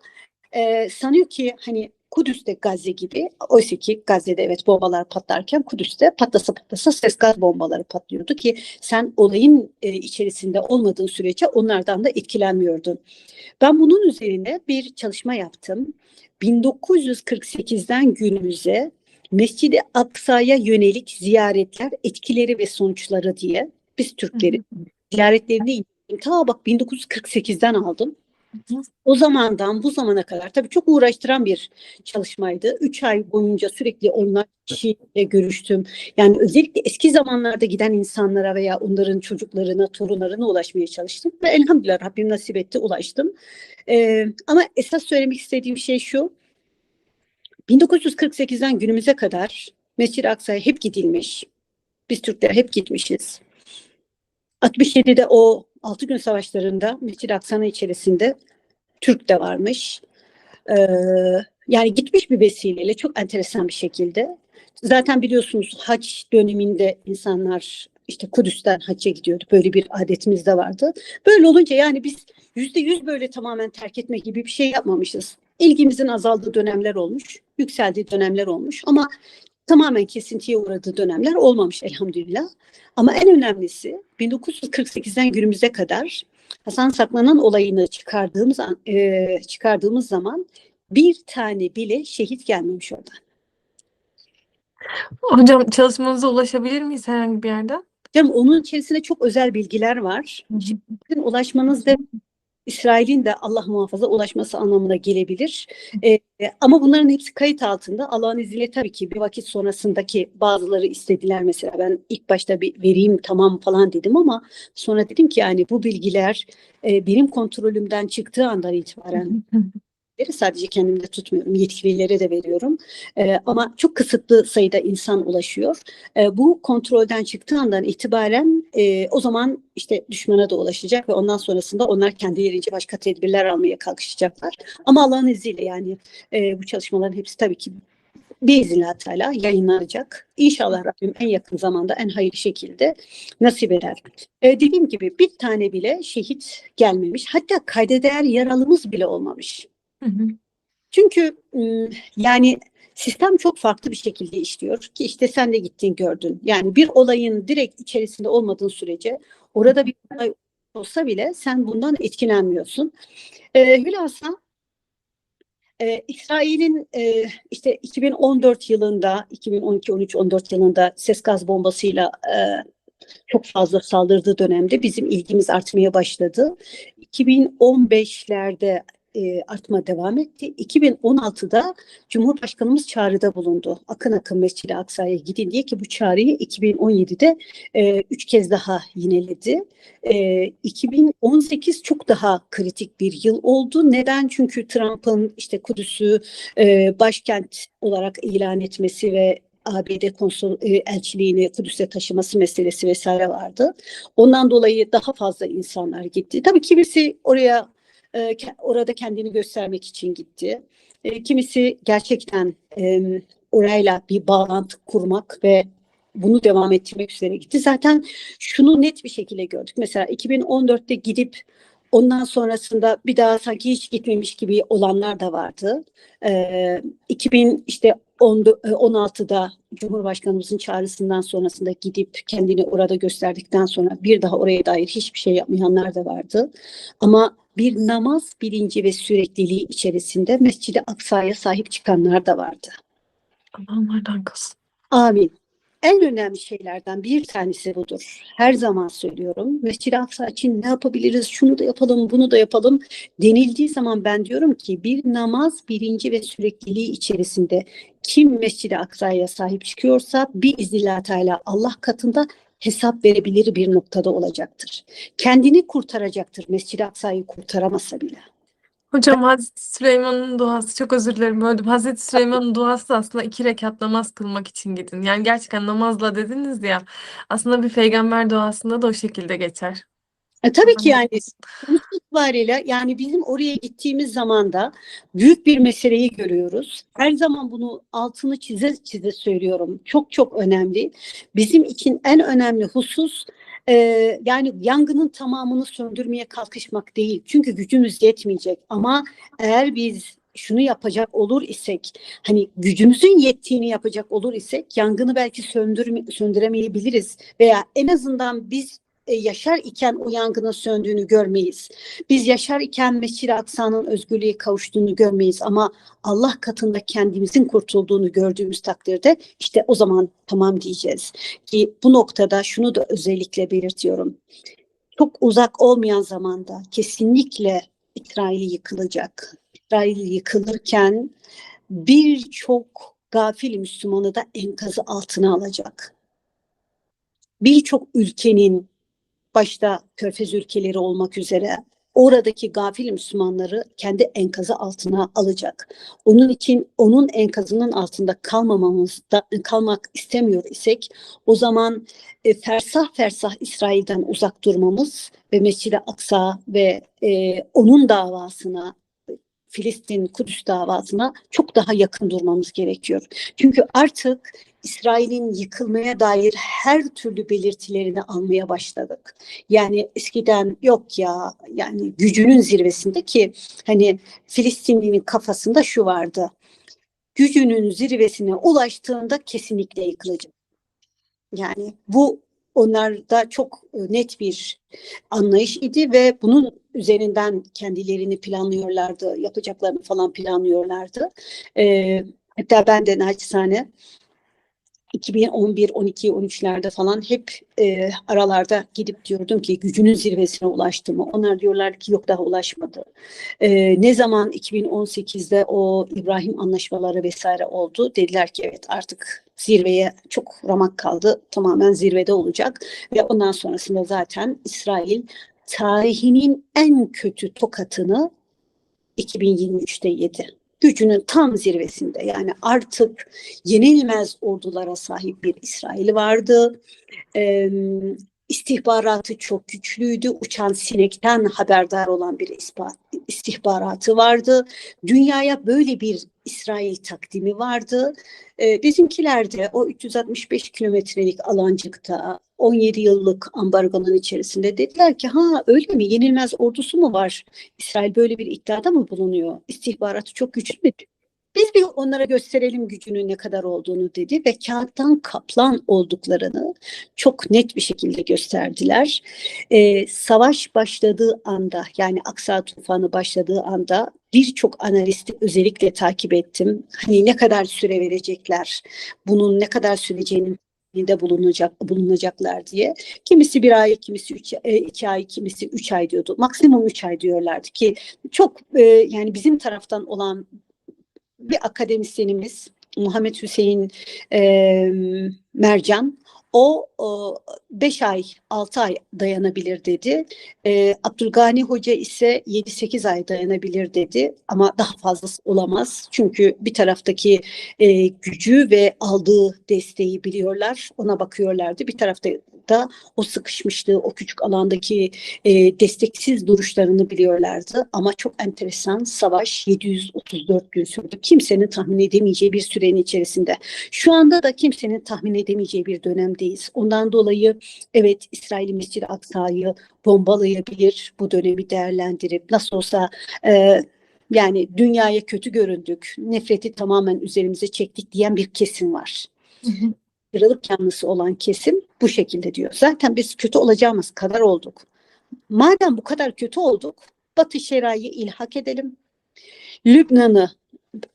sanıyor ki hani Kudüs'te Gazze gibi, oysa ki Gazze'de evet bombalar patlarken Kudüs'te patlasa patlasa ses gaz bombaları patlıyordu ki sen olayın içerisinde olmadığın sürece onlardan da etkilenmiyordun. Ben bunun üzerine bir çalışma yaptım. 1948'den günümüze Mescid-i Aksa'ya yönelik ziyaretler, etkileri ve sonuçları diye biz Türkleri ziyaretlerini inceledim. Ta bak 1948'den aldım. O zamandan bu zamana kadar tabii çok uğraştıran bir çalışmaydı. 3 ay boyunca sürekli onlarca kişiyle görüştüm. Yani özellikle eski zamanlarda giden insanlara veya onların çocuklarına, torunlarına ulaşmaya çalıştım. Ve elhamdülillah Rabbim nasip etti, ulaştım. Ama esas söylemek istediğim şey şu. 1948'den günümüze kadar Mescid-i Aksa'ya hep gidilmiş. Biz Türkler hep gitmişiz. 67'de o 6 gün savaşlarında Mescid-i Aksa'nın içerisinde Türk de varmış. Ee, Yani gitmiş bir vesileyle çok enteresan bir şekilde. Zaten biliyorsunuz hac döneminde insanlar işte Kudüs'ten hacca gidiyordu. Böyle bir adetimiz de vardı. Böyle olunca yani biz %100 böyle tamamen terk etme gibi bir şey yapmamışız. İlgimizin azaldığı dönemler olmuş, yükseldiği dönemler olmuş ama tamamen kesintiye uğradığı dönemler olmamış elhamdülillah. Ama en önemlisi 1948'den günümüze kadar Hasan Saklanan olayını çıkardığımız zaman bir tane bile şehit gelmemiş oradan. Hocam çalışmanıza ulaşabilir miyiz herhangi bir yerden? Canım, onun içerisinde çok özel bilgiler var. Sizin ulaşmanız da İsrail'in de Allah muhafaza ulaşması anlamına gelebilir. Ama bunların hepsi kayıt altında. Allah'ın izniyle tabii ki bir vakit sonrasındaki bazıları istediler mesela. Ben ilk başta bir vereyim tamam falan dedim ama sonra dedim ki yani bu bilgiler benim kontrolümden çıktığı andan itibaren sadece kendimde tutmuyorum, yetkililere de veriyorum. Ama çok kısıtlı sayıda insan ulaşıyor. Bu kontrolden çıktığı andan itibaren o zaman işte düşmana da ulaşacak ve ondan sonrasında onlar kendilerince başka tedbirler almaya kalkışacaklar. Ama Allah'ın izniyle yani bu çalışmaların hepsi tabii ki biiznillah Teala yayınlanacak. İnşallah Rabbim en yakın zamanda en hayırlı şekilde nasip eder. Dediğim gibi bir tane bile şehit gelmemiş. Hatta kayda değer yaralımız bile olmamış. Çünkü yani sistem çok farklı bir şekilde işliyor ki işte sen de gittin gördün. Yani bir olayın direkt içerisinde olmadığın sürece orada bir olay olsa bile sen bundan etkilenmiyorsun. Hülasa İsrail'in işte 2014 yılında, 2012, 13, 14 yılında ses gaz bombasıyla çok fazla saldırdığı dönemde bizim ilgimiz artmaya başladı. 2015'lerde artma devam etti. 2016'da Cumhurbaşkanımız çağrıda bulundu. Akın akın Mescid-i Aksa'ya gidin diye ki bu çağrıyı 2017'de 3 kez daha yineledi. 2018 çok daha kritik bir yıl oldu. Neden? Çünkü Trump'ın işte Kudüs'ü başkent olarak ilan etmesi ve ABD elçiliğini Kudüs'e taşıması meselesi vesaire vardı. Ondan dolayı daha fazla insanlar gitti. Tabii kimisi orada kendini göstermek için gitti. Kimisi gerçekten orayla bir bağlantı kurmak ve bunu devam ettirmek üzere gitti. Zaten şunu net bir şekilde gördük. Mesela 2014'te gidip ondan sonrasında bir daha sanki hiç gitmemiş gibi olanlar da vardı. 2016'da Cumhurbaşkanımızın çağrısından sonrasında gidip kendini orada gösterdikten sonra bir daha oraya dair hiçbir şey yapmayanlar da vardı. Ama bir namaz bilinci ve sürekliliği içerisinde Mescid-i Aksa'ya sahip çıkanlar da vardı. Allah onlardan kalsın. Amin. En önemli şeylerden bir tanesi budur. Her zaman söylüyorum. Mescid-i Aksa için ne yapabiliriz? Şunu da yapalım, bunu da yapalım denildiği zaman ben diyorum ki bir namaz bilinci ve sürekliliği içerisinde kim Mescid-i Aksa'ya sahip çıkıyorsa biiznillah Teala Allah katında hesap verebilir bir noktada olacaktır. Kendini kurtaracaktır. Mescid-i Aksa'yı kurtaramasa bile. Hocam Hazreti Süleyman'ın duası, çok özür dilerim böldüm. Hazreti Süleyman'ın duası aslında 2 rekat namaz kılmak için gidin. Yani gerçekten namazla dediniz ya, aslında bir peygamber duasında da o şekilde geçer. Tabii ki Allah yani razı olsun. sonuç itibariyle yani bizim oraya gittiğimiz zaman da büyük bir meseleyi görüyoruz. Her zaman bunu altını çize çize söylüyorum. Çok çok önemli. Bizim için en önemli husus e, yani yangının tamamını söndürmeye kalkışmak değil. Çünkü gücümüz yetmeyecek. Ama eğer biz şunu yapacak olur isek, hani gücümüzün yettiğini yapacak olur isek yangını belki söndüremeyebiliriz veya en azından biz yaşar iken o yangının söndüğünü görmeyiz. Biz yaşar iken Mescid-i Aksa'nın özgürlüğe kavuştuğunu görmeyiz ama Allah katında kendimizin kurtulduğunu gördüğümüz takdirde işte o zaman tamam diyeceğiz. Ki bu noktada şunu da özellikle belirtiyorum. Çok uzak olmayan zamanda kesinlikle İsrail yıkılacak. İsrail yıkılırken birçok gafil Müslümanı da enkazı altına alacak. Birçok ülkenin başta Körfez ülkeleri olmak üzere oradaki gafil Müslümanları kendi enkazı altına alacak. Onun için onun enkazının altında kalmak istemiyor isek o zaman fersah fersah İsrail'den uzak durmamız ve Mescid-i Aksa ve onun davasına Filistin, Kudüs davasına çok daha yakın durmamız gerekiyor. Çünkü artık İsrail'in yıkılmaya dair her türlü belirtilerini almaya başladık. Yani eskiden yok ya yani gücünün zirvesinde ki hani Filistinli'nin kafasında şu vardı. Gücünün zirvesine ulaştığında kesinlikle yıkılacak. Yani bu onlarda çok net bir anlayış idi ve bunun üzerinden kendilerini planlıyorlardı, yapacaklarını falan planlıyorlardı. Hatta ben de naçizane 2011, 12, 13'lerde falan hep aralarda gidip diyordum ki gücünün zirvesine ulaştı mı? Onlar diyorlar ki yok daha ulaşmadı. Ne zaman 2018'de o İbrahim anlaşmaları vesaire oldu? Dediler ki evet artık zirveye çok ramak kaldı. Tamamen zirvede olacak. Ve ondan sonrasında zaten İsrail tarihinin en kötü tokatını 2023'te yedi. Gücünün tam zirvesinde yani artık yenilmez ordulara sahip bir İsrail vardı. Ee, istihbaratı çok güçlüydü. Uçan sinekten haberdar olan bir istihbaratı vardı. Dünyaya böyle bir İsrail takdimi vardı. Bizimkiler de o 365 kilometrelik alancıkta 17 yıllık ambargonun içerisinde dediler ki ha öyle mi yenilmez ordusu mu var? İsrail böyle bir iddiada mı bulunuyor? İstihbaratı çok güçlü mü? Biz bir onlara gösterelim gücünün ne kadar olduğunu dedi ve kağıttan kaplan olduklarını çok net bir şekilde gösterdiler. Savaş başladığı anda yani Aksa Tufanı başladığı anda birçok analisti özellikle takip ettim. Hani ne kadar süre verecekler, bunun ne kadar süreceğinin de bulunacaklar diye. Kimisi bir ay, kimisi 2 ay, kimisi 3 ay diyordu. Maksimum 3 ay diyorlardı ki çok yani bizim taraftan olan bir akademisyenimiz Muhammed Hüseyin e, Mercan o 5 ay 6 ay dayanabilir dedi. Abdülgani Hoca ise 7-8 ay dayanabilir dedi ama daha fazlası olamaz. Çünkü bir taraftaki gücü ve aldığı desteği biliyorlar. Ona bakıyorlardı. Bir tarafta da o sıkışmışlığı, o küçük alandaki desteksiz duruşlarını biliyorlardı. Ama çok enteresan savaş 734 gün sürdü. Kimsenin tahmin edemeyeceği bir sürenin içerisinde. Şu anda da kimsenin tahmin edemeyeceği bir dönemdeyiz. Ondan dolayı evet İsrail Mescid-i Aksa'yı bombalayabilir, bu dönemi değerlendirip nasıl olsa yani dünyaya kötü göründük, nefreti tamamen üzerimize çektik diyen bir kesim var. Kırılık yanlısı olan kesim bu şekilde diyor. Zaten biz kötü olacağımız kadar olduk. Madem bu kadar kötü olduk, Batı Şeria'yı ilhak edelim. Lübnan'ı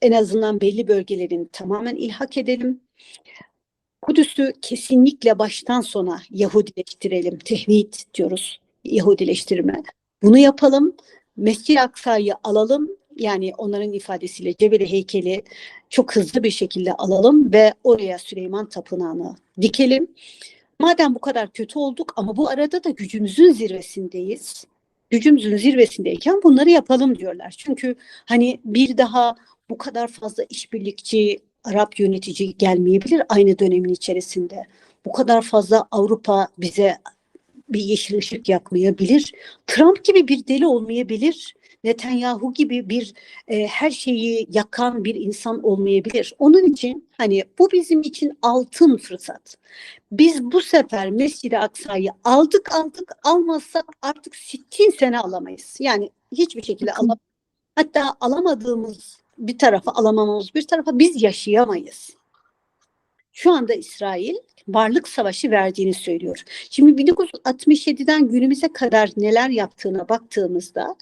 en azından belli bölgelerini tamamen ilhak edelim. Kudüs'ü kesinlikle baştan sona Yahudileştirelim. Tehvid diyoruz, Yahudileştirme. Bunu yapalım. Mescid-i Aksa'yı alalım. Yani onların ifadesiyle Cebeli heykeli çok hızlı bir şekilde alalım ve oraya Süleyman Tapınağı'nı dikelim. Madem bu kadar kötü olduk ama bu arada da gücümüzün zirvesindeyiz. Gücümüzün zirvesindeyken bunları yapalım diyorlar. Çünkü hani bir daha bu kadar fazla işbirlikçi Arap yönetici gelmeyebilir aynı dönemin içerisinde. Bu kadar fazla Avrupa bize bir yeşil ışık yakmayabilir. Trump gibi bir deli olmayabilir. Netanyahu gibi bir her şeyi yakan bir insan olmayabilir. Onun için hani bu bizim için altın fırsat. Biz bu sefer Mescid-i Aksa'yı aldık almazsak artık 60 sene alamayız. Yani hiçbir şekilde alamayız. Hatta alamadığımız bir tarafa, alamamamız bir tarafa biz yaşayamayız. Şu anda İsrail varlık savaşı verdiğini söylüyor. Şimdi 1967'den günümüze kadar neler yaptığına baktığımızda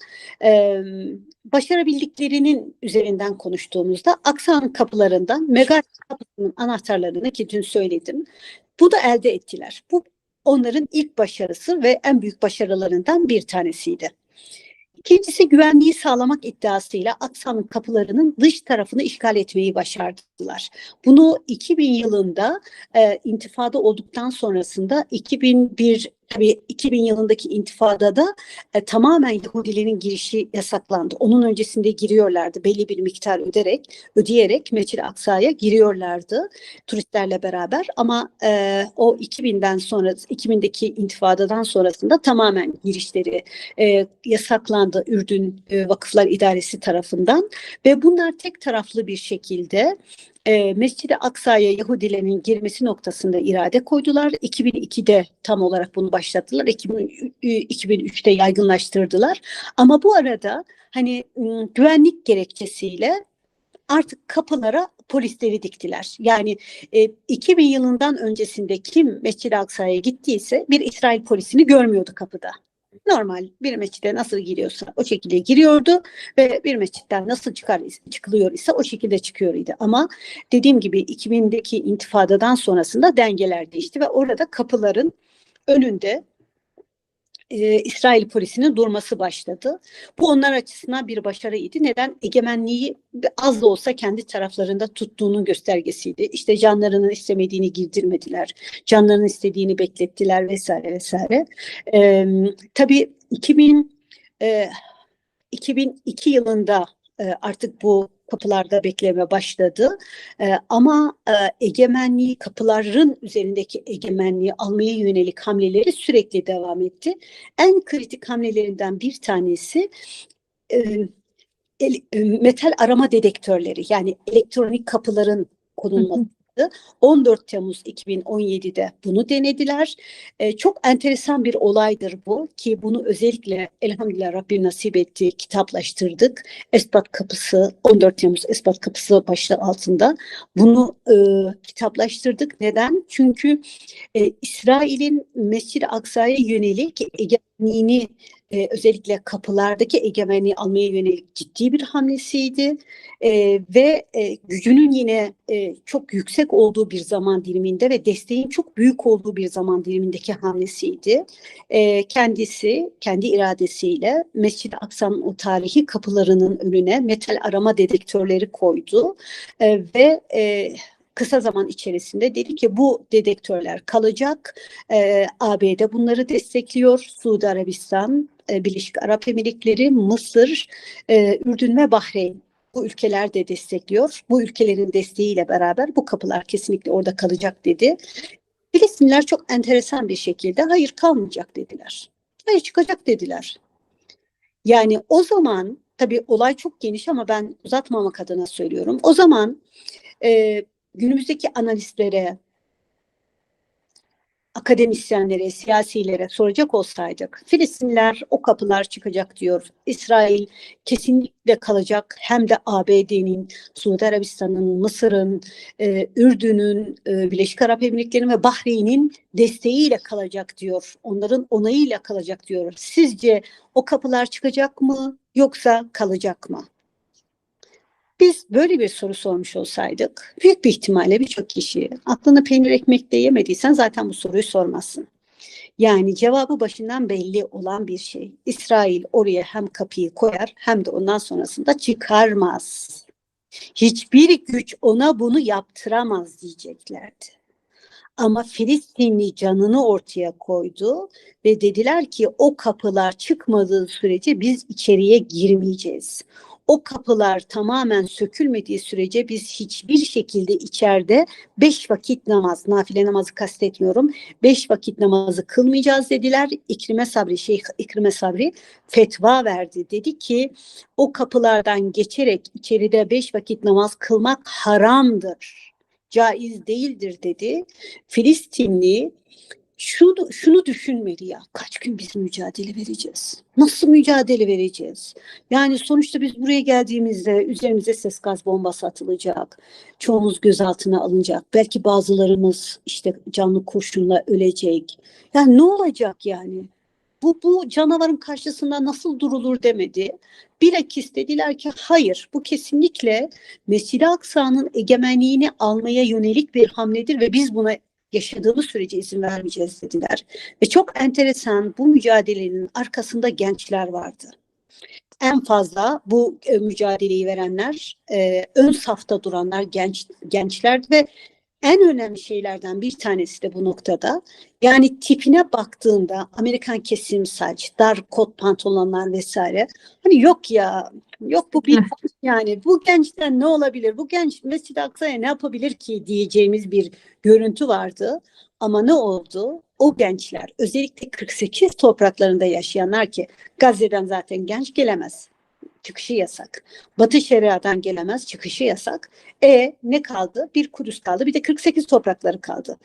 başarabildiklerinin üzerinden konuştuğumuzda Aksa'nın kapılarından Megal kapısının anahtarlarını ki dün söyledim. Bu da elde ettiler. Bu onların ilk başarısı ve en büyük başarılarından bir tanesiydi. İkincisi güvenliği sağlamak iddiasıyla Aksa'nın kapılarının dış tarafını işgal etmeyi başardılar. Bunu 2000 yılında intifada olduktan sonrasında 2000 yılındaki intifadada tamamen Yahudilerin girişi yasaklandı. Onun öncesinde giriyorlardı belli bir miktar ödeyerek Mescid-i Aksa'ya giriyorlardı turistlerle beraber ama o 2000'deki intifadadan sonrasında tamamen girişleri yasaklandı Ürdün Vakıflar İdaresi tarafından ve bunlar tek taraflı bir şekilde Mescid-i Aksa'ya Yahudilerin girmesi noktasında irade koydular. 2002'de tam olarak bunu başlattılar. 2003'te yaygınlaştırdılar. Ama bu arada hani güvenlik gerekçesiyle artık kapılara polisleri diktiler. Yani 2000 yılından öncesinde kim Mescid-i Aksa'ya gittiyse bir İsrail polisini görmüyordu kapıda. Normal bir mescide nasıl giriyorsa o şekilde giriyordu ve bir mescitten nasıl çıkılıyor ise o şekilde çıkıyordu. Ama dediğim gibi 2000'deki intifadadan sonrasında dengeler değişti ve orada kapıların önünde İsrail polisinin durması başladı. Bu onlar açısından bir başarıydı. Neden? Egemenliği az da olsa kendi taraflarında tuttuğunun göstergesiydi. İşte canlarının istemediğini girdirmediler. Canlarının istediğini beklettiler vesaire vesaire. Tabii 2002 yılında artık bu kapılarda bekleme başladı. Ama egemenliği, kapıların üzerindeki egemenliği almaya yönelik hamleleri sürekli devam etti. En kritik hamlelerinden bir tanesi metal arama dedektörleri, yani elektronik kapıların konulması. 14 Temmuz 2017'de bunu denediler. Çok enteresan bir olaydır bu ki bunu özellikle elhamdülillah Rabbim nasip etti, kitaplaştırdık. Esbat Kapısı, 14 Temmuz Esbat Kapısı başlığı altında bunu kitaplaştırdık. Neden? Çünkü İsrail'in Mescid-i Aksa'ya yönelik egemenliğini özellikle kapılardaki egemenliği almaya yönelik ciddi bir hamlesiydi ve gücünün yine çok yüksek olduğu bir zaman diliminde ve desteğin çok büyük olduğu bir zaman dilimindeki hamlesiydi. Kendisi kendi iradesiyle Mescid-i Aksa'nın o tarihi kapılarının önüne metal arama dedektörleri koydu ve kısa zaman içerisinde dedi ki bu dedektörler kalacak. ABD bunları destekliyor. Suudi Arabistan, Birleşik Arap Emirlikleri, Mısır, Ürdün ve Bahreyn. Bu ülkeler de destekliyor. Bu ülkelerin desteğiyle beraber bu kapılar kesinlikle orada kalacak dedi. Filistinliler çok enteresan bir şekilde hayır kalmayacak dediler. Hayır çıkacak dediler. Yani o zaman tabii olay çok geniş ama ben uzatmamak adına söylüyorum. O zaman günümüzdeki analistlere, akademisyenlere, siyasilere soracak olsaydık, Filistinliler o kapılar çıkacak diyor. İsrail kesinlikle kalacak. Hem de ABD'nin, Suudi Arabistan'ın, Mısır'ın, Ürdün'ün, Birleşik Arap Emirlikleri'nin ve Bahreyn'in desteğiyle kalacak diyor. Onların onayıyla kalacak diyor. Sizce o kapılar çıkacak mı yoksa kalacak mı? Biz böyle bir soru sormuş olsaydık büyük bir ihtimalle birçok kişi aklına peynir ekmek de yemediysen zaten bu soruyu sormazsın. Yani cevabı başından belli olan bir şey. İsrail oraya hem kapıyı koyar hem de ondan sonrasında çıkarmaz. Hiçbir güç ona bunu yaptıramaz diyeceklerdi. Ama Filistinli canını ortaya koydu ve dediler ki o kapılar çıkmadığı sürece biz içeriye girmeyeceğiz. o kapılar tamamen sökülmediği sürece biz hiçbir şekilde içeride 5 vakit namaz, nafile namazı kastetmiyorum, 5 vakit namazı kılmayacağız dediler. Şeyh İkrime Sabri fetva verdi. Dedi ki o kapılardan geçerek içeride 5 vakit namaz kılmak haramdır, caiz değildir dedi. Filistinli şunu düşünmeli ya, kaç gün biz mücadele vereceğiz? Nasıl mücadele vereceğiz? Yani sonuçta biz buraya geldiğimizde üzerimize ses gaz bombası atılacak. Çoğumuz gözaltına alınacak. Belki bazılarımız işte canlı kurşunla ölecek. Yani ne olacak yani? Bu canavarın karşısında nasıl durulur demedi. Bilakis dediler ki hayır, bu kesinlikle Mescid-i Aksa'nın egemenliğini almaya yönelik bir hamledir ve biz buna yaşadığımız sürece izin vermeyeceğiz dediler. Ve çok enteresan, bu mücadelenin arkasında gençler vardı. En fazla bu mücadeleyi verenler, ön safta duranlar gençlerdi ve en önemli şeylerden bir tanesi de bu noktada, yani tipine baktığında Amerikan kesim saç, dar kot pantolonlar vesaire, hani yok ya, yok bu bir yani bu gençten ne olabilir, bu genç Mescid-i Aksa'ya ne yapabilir ki diyeceğimiz bir görüntü vardı. Ama ne oldu? O gençler, özellikle 48 topraklarında yaşayanlar, ki Gazze'den zaten genç gelemez, çıkışı yasak. Batı Şeria'dan gelemez, çıkışı yasak. Ne kaldı? Bir Kudüs kaldı, bir de 48 toprakları kaldı.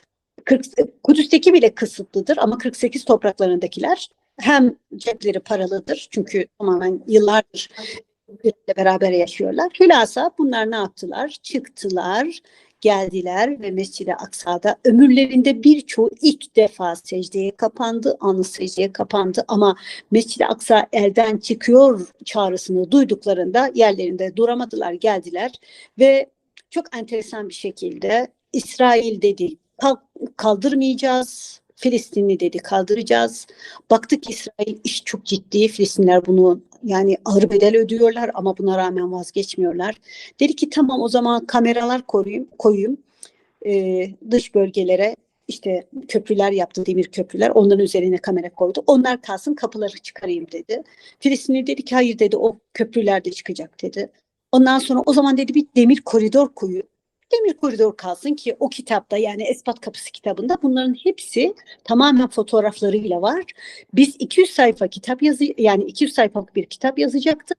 Kudüs'teki bile kısıtlıdır ama 48 topraklarındakiler hem cepleri paralıdır, çünkü tamamen yıllardır birbirleriyle beraber yaşıyorlar. Hülasa bunlar ne yaptılar? Çıktılar, geldiler ve Mescid-i Aksa'da ömürlerinde birçoğu ilk defa secdeye kapandı, anı secdeye kapandı, ama Mescid-i Aksa elden çıkıyor çağrısını duyduklarında yerlerinde duramadılar, geldiler ve çok enteresan bir şekilde İsrail dedi kaldırmayacağız, Filistinli dedi kaldıracağız. Baktık İsrail iş çok ciddi, Filistinler bunu yani ağır bedel ödüyorlar ama buna rağmen vazgeçmiyorlar. Dedi ki tamam, o zaman kameralar koyayım dış bölgelere, işte köprüler yaptı, demir köprüler, onların üzerine kamera koydu. Onlar kalsın, kapıları çıkarayım dedi. Filistinli dedi ki hayır dedi, o köprüler de çıkacak dedi. Ondan sonra o zaman dedi bir demir koridor koyun. Demir koridor kalsın ki o kitapta, yani Esbat Kapısı kitabında bunların hepsi tamamen fotoğraflarıyla var. Biz 200 sayfa kitap yani 200 sayfalık bir kitap yazacaktık.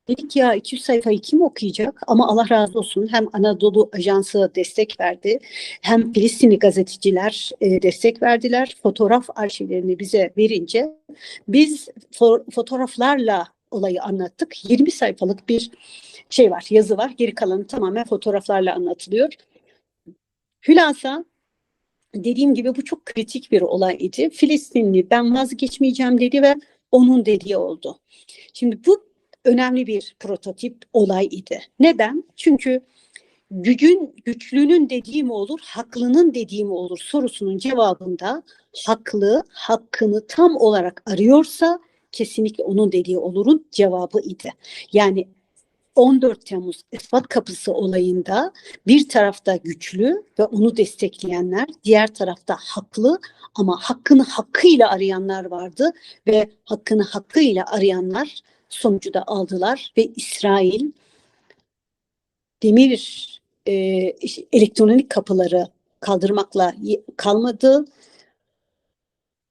Dedik ya 200 sayfayı kim okuyacak? Ama Allah razı olsun, hem Anadolu Ajansı destek verdi, hem Filistinli gazeteciler destek verdiler. Fotoğraf arşivlerini bize verince biz fotoğraflarla olayı anlattık. 20 sayfalık bir şey var, yazı var. Geri kalanı tamamen fotoğraflarla anlatılıyor. Hülasa, dediğim gibi bu çok kritik bir olay idi. Filistinli ben vazgeçmeyeceğim dedi ve onun dediği oldu. Şimdi bu önemli bir prototip olay idi. Neden? Çünkü güçlünün dediği mi olur, haklının dediği mi olur sorusunun cevabında haklı, hakkını tam olarak arıyorsa kesinlikle onun dediği olurun cevabı idi. Yani 14 Temmuz Esfat Kapısı olayında bir tarafta güçlü ve onu destekleyenler, diğer tarafta haklı ama hakkını hakkıyla arayanlar vardı ve hakkını hakkıyla arayanlar sonucu da aldılar ve İsrail demir elektronik kapıları kaldırmakla kalmadı.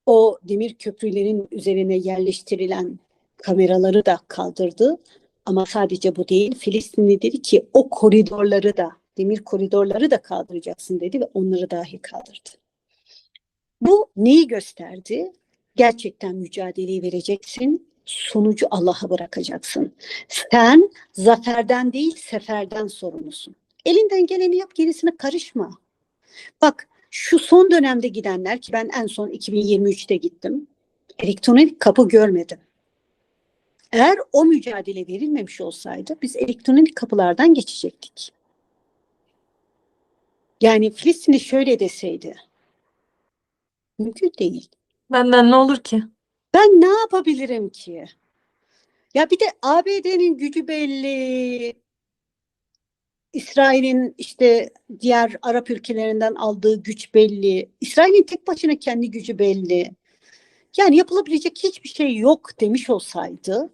O demir köprülerin üzerine yerleştirilen kameraları da kaldırdı. Ama sadece bu değil. Filistinli dedi ki o koridorları da, demir koridorları da kaldıracaksın dedi ve onları dahi kaldırdı. Bu neyi gösterdi? Gerçekten mücadeleyi vereceksin, sonucu Allah'a bırakacaksın. Sen zaferden değil, seferden sorumlusun. Elinden geleni yap, gerisine karışma. Bak, şu son dönemde gidenler, ki ben en son 2023'te gittim, elektronik kapı görmedim. Eğer o mücadele verilmemiş olsaydı biz elektronik kapılardan geçecektik. Yani Filistinli şöyle deseydi, mümkün değil. Benden ne olur ki? Ben ne yapabilirim ki? Ya bir de ABD'nin gücü belli, İsrail'in işte diğer Arap ülkelerinden aldığı güç belli, İsrail'in tek başına kendi gücü belli. Yani yapılabilecek hiçbir şey yok demiş olsaydı,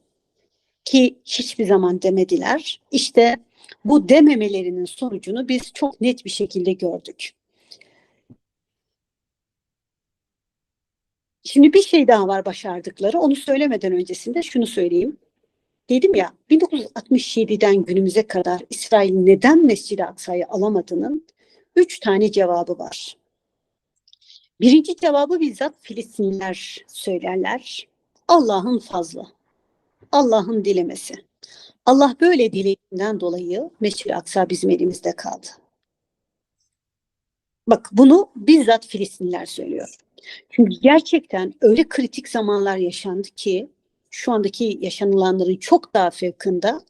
ki hiçbir zaman demediler. İşte bu dememelerinin sonucunu biz çok net bir şekilde gördük. Şimdi bir şey daha var başardıkları. Onu söylemeden öncesinde şunu söyleyeyim. Dedim ya 1967'den günümüze kadar İsrail neden Mescid-i Aksa'yı alamadığının 3 tane cevabı var. Birinci cevabı bizzat Filistinliler söylerler. Allah'ın fazlı, Allah'ın dilemesi. Allah böyle dilediğinden dolayı Mescid-i Aksa bizim elimizde kaldı. Bak bunu bizzat Filistinliler söylüyor. Çünkü gerçekten öyle kritik zamanlar yaşandı ki şu andaki yaşanılanların çok daha farkında.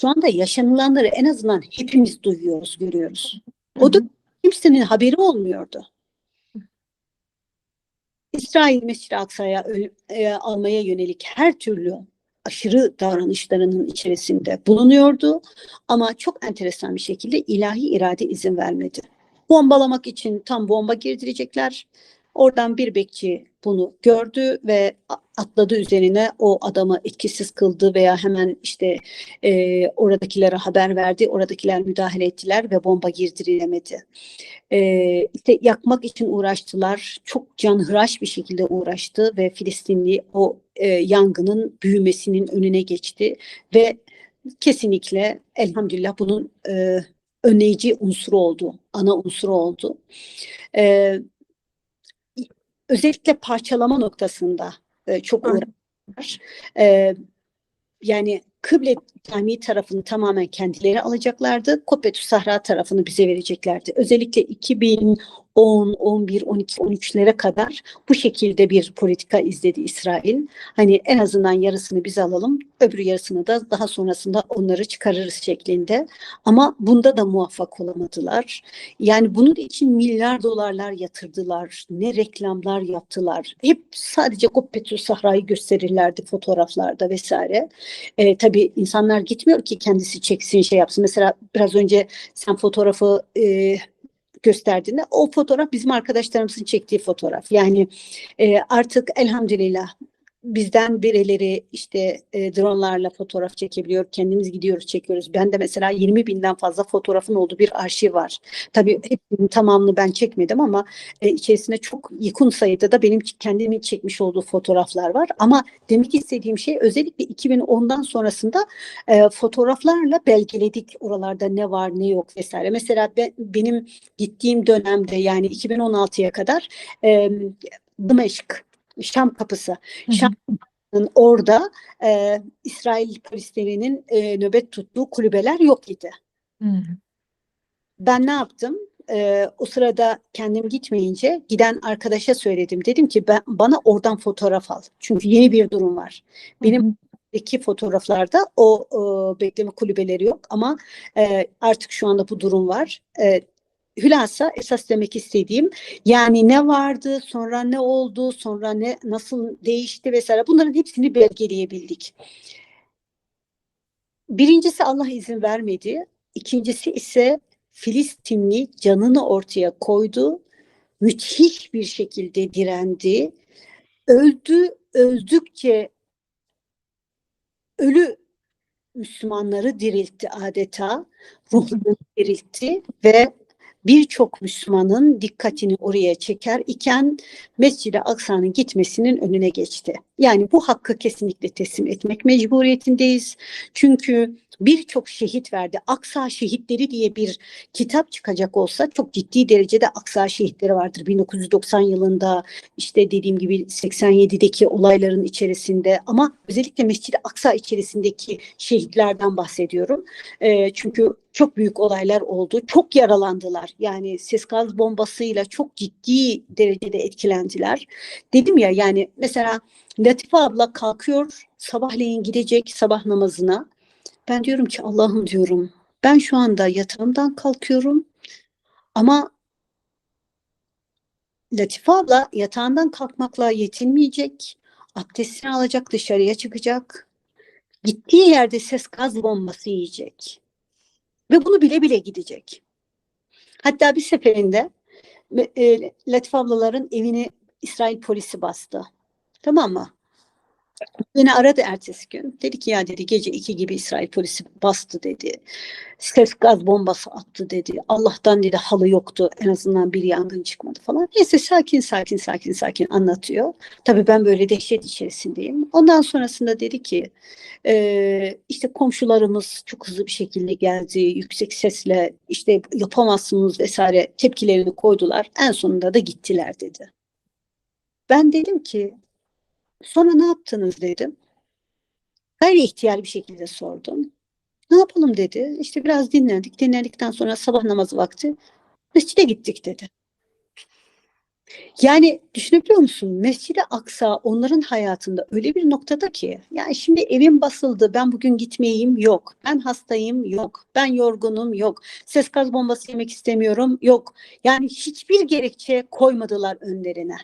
Şu anda yaşanılanları en azından hepimiz duyuyoruz, görüyoruz. O da kimsenin haberi olmuyordu. İsrail Mescid-i Aksa'ya almaya yönelik her türlü aşırı davranışlarının içerisinde bulunuyordu. Ama çok enteresan bir şekilde ilahi irade izin vermedi. Bombalamak için tam bomba girdirecekler. Oradan bir bekçi bunu gördü ve atladı üzerine, o adamı etkisiz kıldı veya hemen işte oradakilere haber verdi. Oradakiler müdahale ettiler ve bomba girdirilemedi. İşte yakmak için uğraştılar. Çok canhıraş bir şekilde uğraştı ve Filistinli o yangının büyümesinin önüne geçti ve kesinlikle elhamdülillah bunun önleyici unsuru oldu, ana unsuru oldu. Özellikle parçalama noktasında çok uğraştılar. Yani Kıble Camii tarafını tamamen kendileri alacaklardı. Kopetü Sahra tarafını bize vereceklerdi. Özellikle 2010, 11, 12, 13'lere kadar bu şekilde bir politika izledi İsrail. Hani en azından yarısını biz alalım, öbür yarısını da daha sonrasında onları çıkarırız şeklinde. Ama bunda da muvaffak olamadılar. Yani bunun için milyar dolarlar yatırdılar. Ne reklamlar yaptılar. Hep sadece Kopetü Sahra'yı gösterirlerdi fotoğraflarda vesaire. Tabii insanlar gitmiyor ki kendisi çeksin, şey yapsın. Mesela biraz önce sen fotoğrafı gösterdiğinde o fotoğraf bizim arkadaşlarımızın çektiği fotoğraf. Yani artık elhamdülillah bizden birileri işte dronlarla fotoğraf çekebiliyor. Kendimiz gidiyoruz, çekiyoruz. Ben de mesela 20 binden fazla fotoğrafın olduğu bir arşiv var. Tabii hepsinin tamamını ben çekmedim ama içerisinde çok yakın sayıda da benim kendimin çekmiş olduğu fotoğraflar var. Ama demek istediğim şey özellikle 2010'dan sonrasında fotoğraflarla belgeledik oralarda ne var ne yok vesaire. Mesela benim gittiğim dönemde yani 2016'ya kadar Dımeşk, Şam kapısı. Şam'ın orada İsrail polislerinin nöbet tuttuğu kulübeler yok idi. Ben ne yaptım? O sırada kendim gitmeyince giden arkadaşa söyledim. Dedim ki bana oradan fotoğraf al. Çünkü yeni bir durum var. Benim fotoğraflarda o bekleme kulübeleri yok ama artık şu anda bu durum var. Hülasa esas demek istediğim yani ne vardı, sonra ne oldu, sonra ne nasıl değişti vesaire, bunların hepsini belgeleyebildik. Birincisi Allah izin vermedi. İkincisi ise Filistinli canını ortaya koydu. Müthiş bir şekilde direndi. Öldükçe ölü Müslümanları diriltti adeta. Ruhlarını diriltti ve birçok Müslümanın dikkatini oraya çeker iken Mescid-i Aksa'nın gitmesinin önüne geçti. Yani bu hakkı kesinlikle teslim etmek mecburiyetindeyiz. Çünkü birçok şehit verdi. Aksa Şehitleri diye bir kitap çıkacak olsa çok ciddi derecede Aksa şehitleri vardır. 1990 yılında işte dediğim gibi 87'deki olayların içerisinde ama özellikle Mescid-i Aksa içerisindeki şehitlerden bahsediyorum. Çünkü çok büyük olaylar oldu. Çok yaralandılar. Yani ses gaz bombasıyla çok ciddi derecede etkilendiler. Dedim ya yani mesela Latife abla kalkıyor sabahleyin gidecek sabah namazına. Ben diyorum ki Allah'ım diyorum ben şu anda yatağımdan kalkıyorum ama Latife abla yatağından kalkmakla yetinmeyecek. Abdestini alacak, dışarıya çıkacak. Gittiği yerde ses gaz bombası yiyecek. Ve bunu bile bile gidecek. Hatta bir seferinde Latife ablaların evini İsrail polisi bastı. Tamam mı? Beni aradı ertesi gün. Dedi ki ya dedi gece 2 gibi İsrail polisi bastı dedi. Ses gaz bombası attı dedi. Allah'tan dedi halı yoktu. En azından bir yangın çıkmadı falan. Neyse sakin anlatıyor. Tabii ben böyle dehşet içerisindeyim. Ondan sonrasında dedi ki işte komşularımız çok hızlı bir şekilde geldi. Yüksek sesle işte yapamazsınız vesaire tepkilerini koydular. En sonunda da gittiler dedi. Ben dedim ki sonra ne yaptınız dedim. Gayri ihtiyar bir şekilde sordum. Ne yapalım dedi. İşte biraz dinlendik. Dinlendikten sonra sabah namazı vakti mescide gittik dedi. Yani düşünebiliyor musun? Mescid-i Aksa onların hayatında öyle bir noktada ki yani şimdi evim basıldı ben bugün gitmeyeyim yok. Ben hastayım yok. Ben yorgunum yok. Ses gaz bombası yemek istemiyorum yok. Yani hiçbir gerekçe koymadılar önlerine.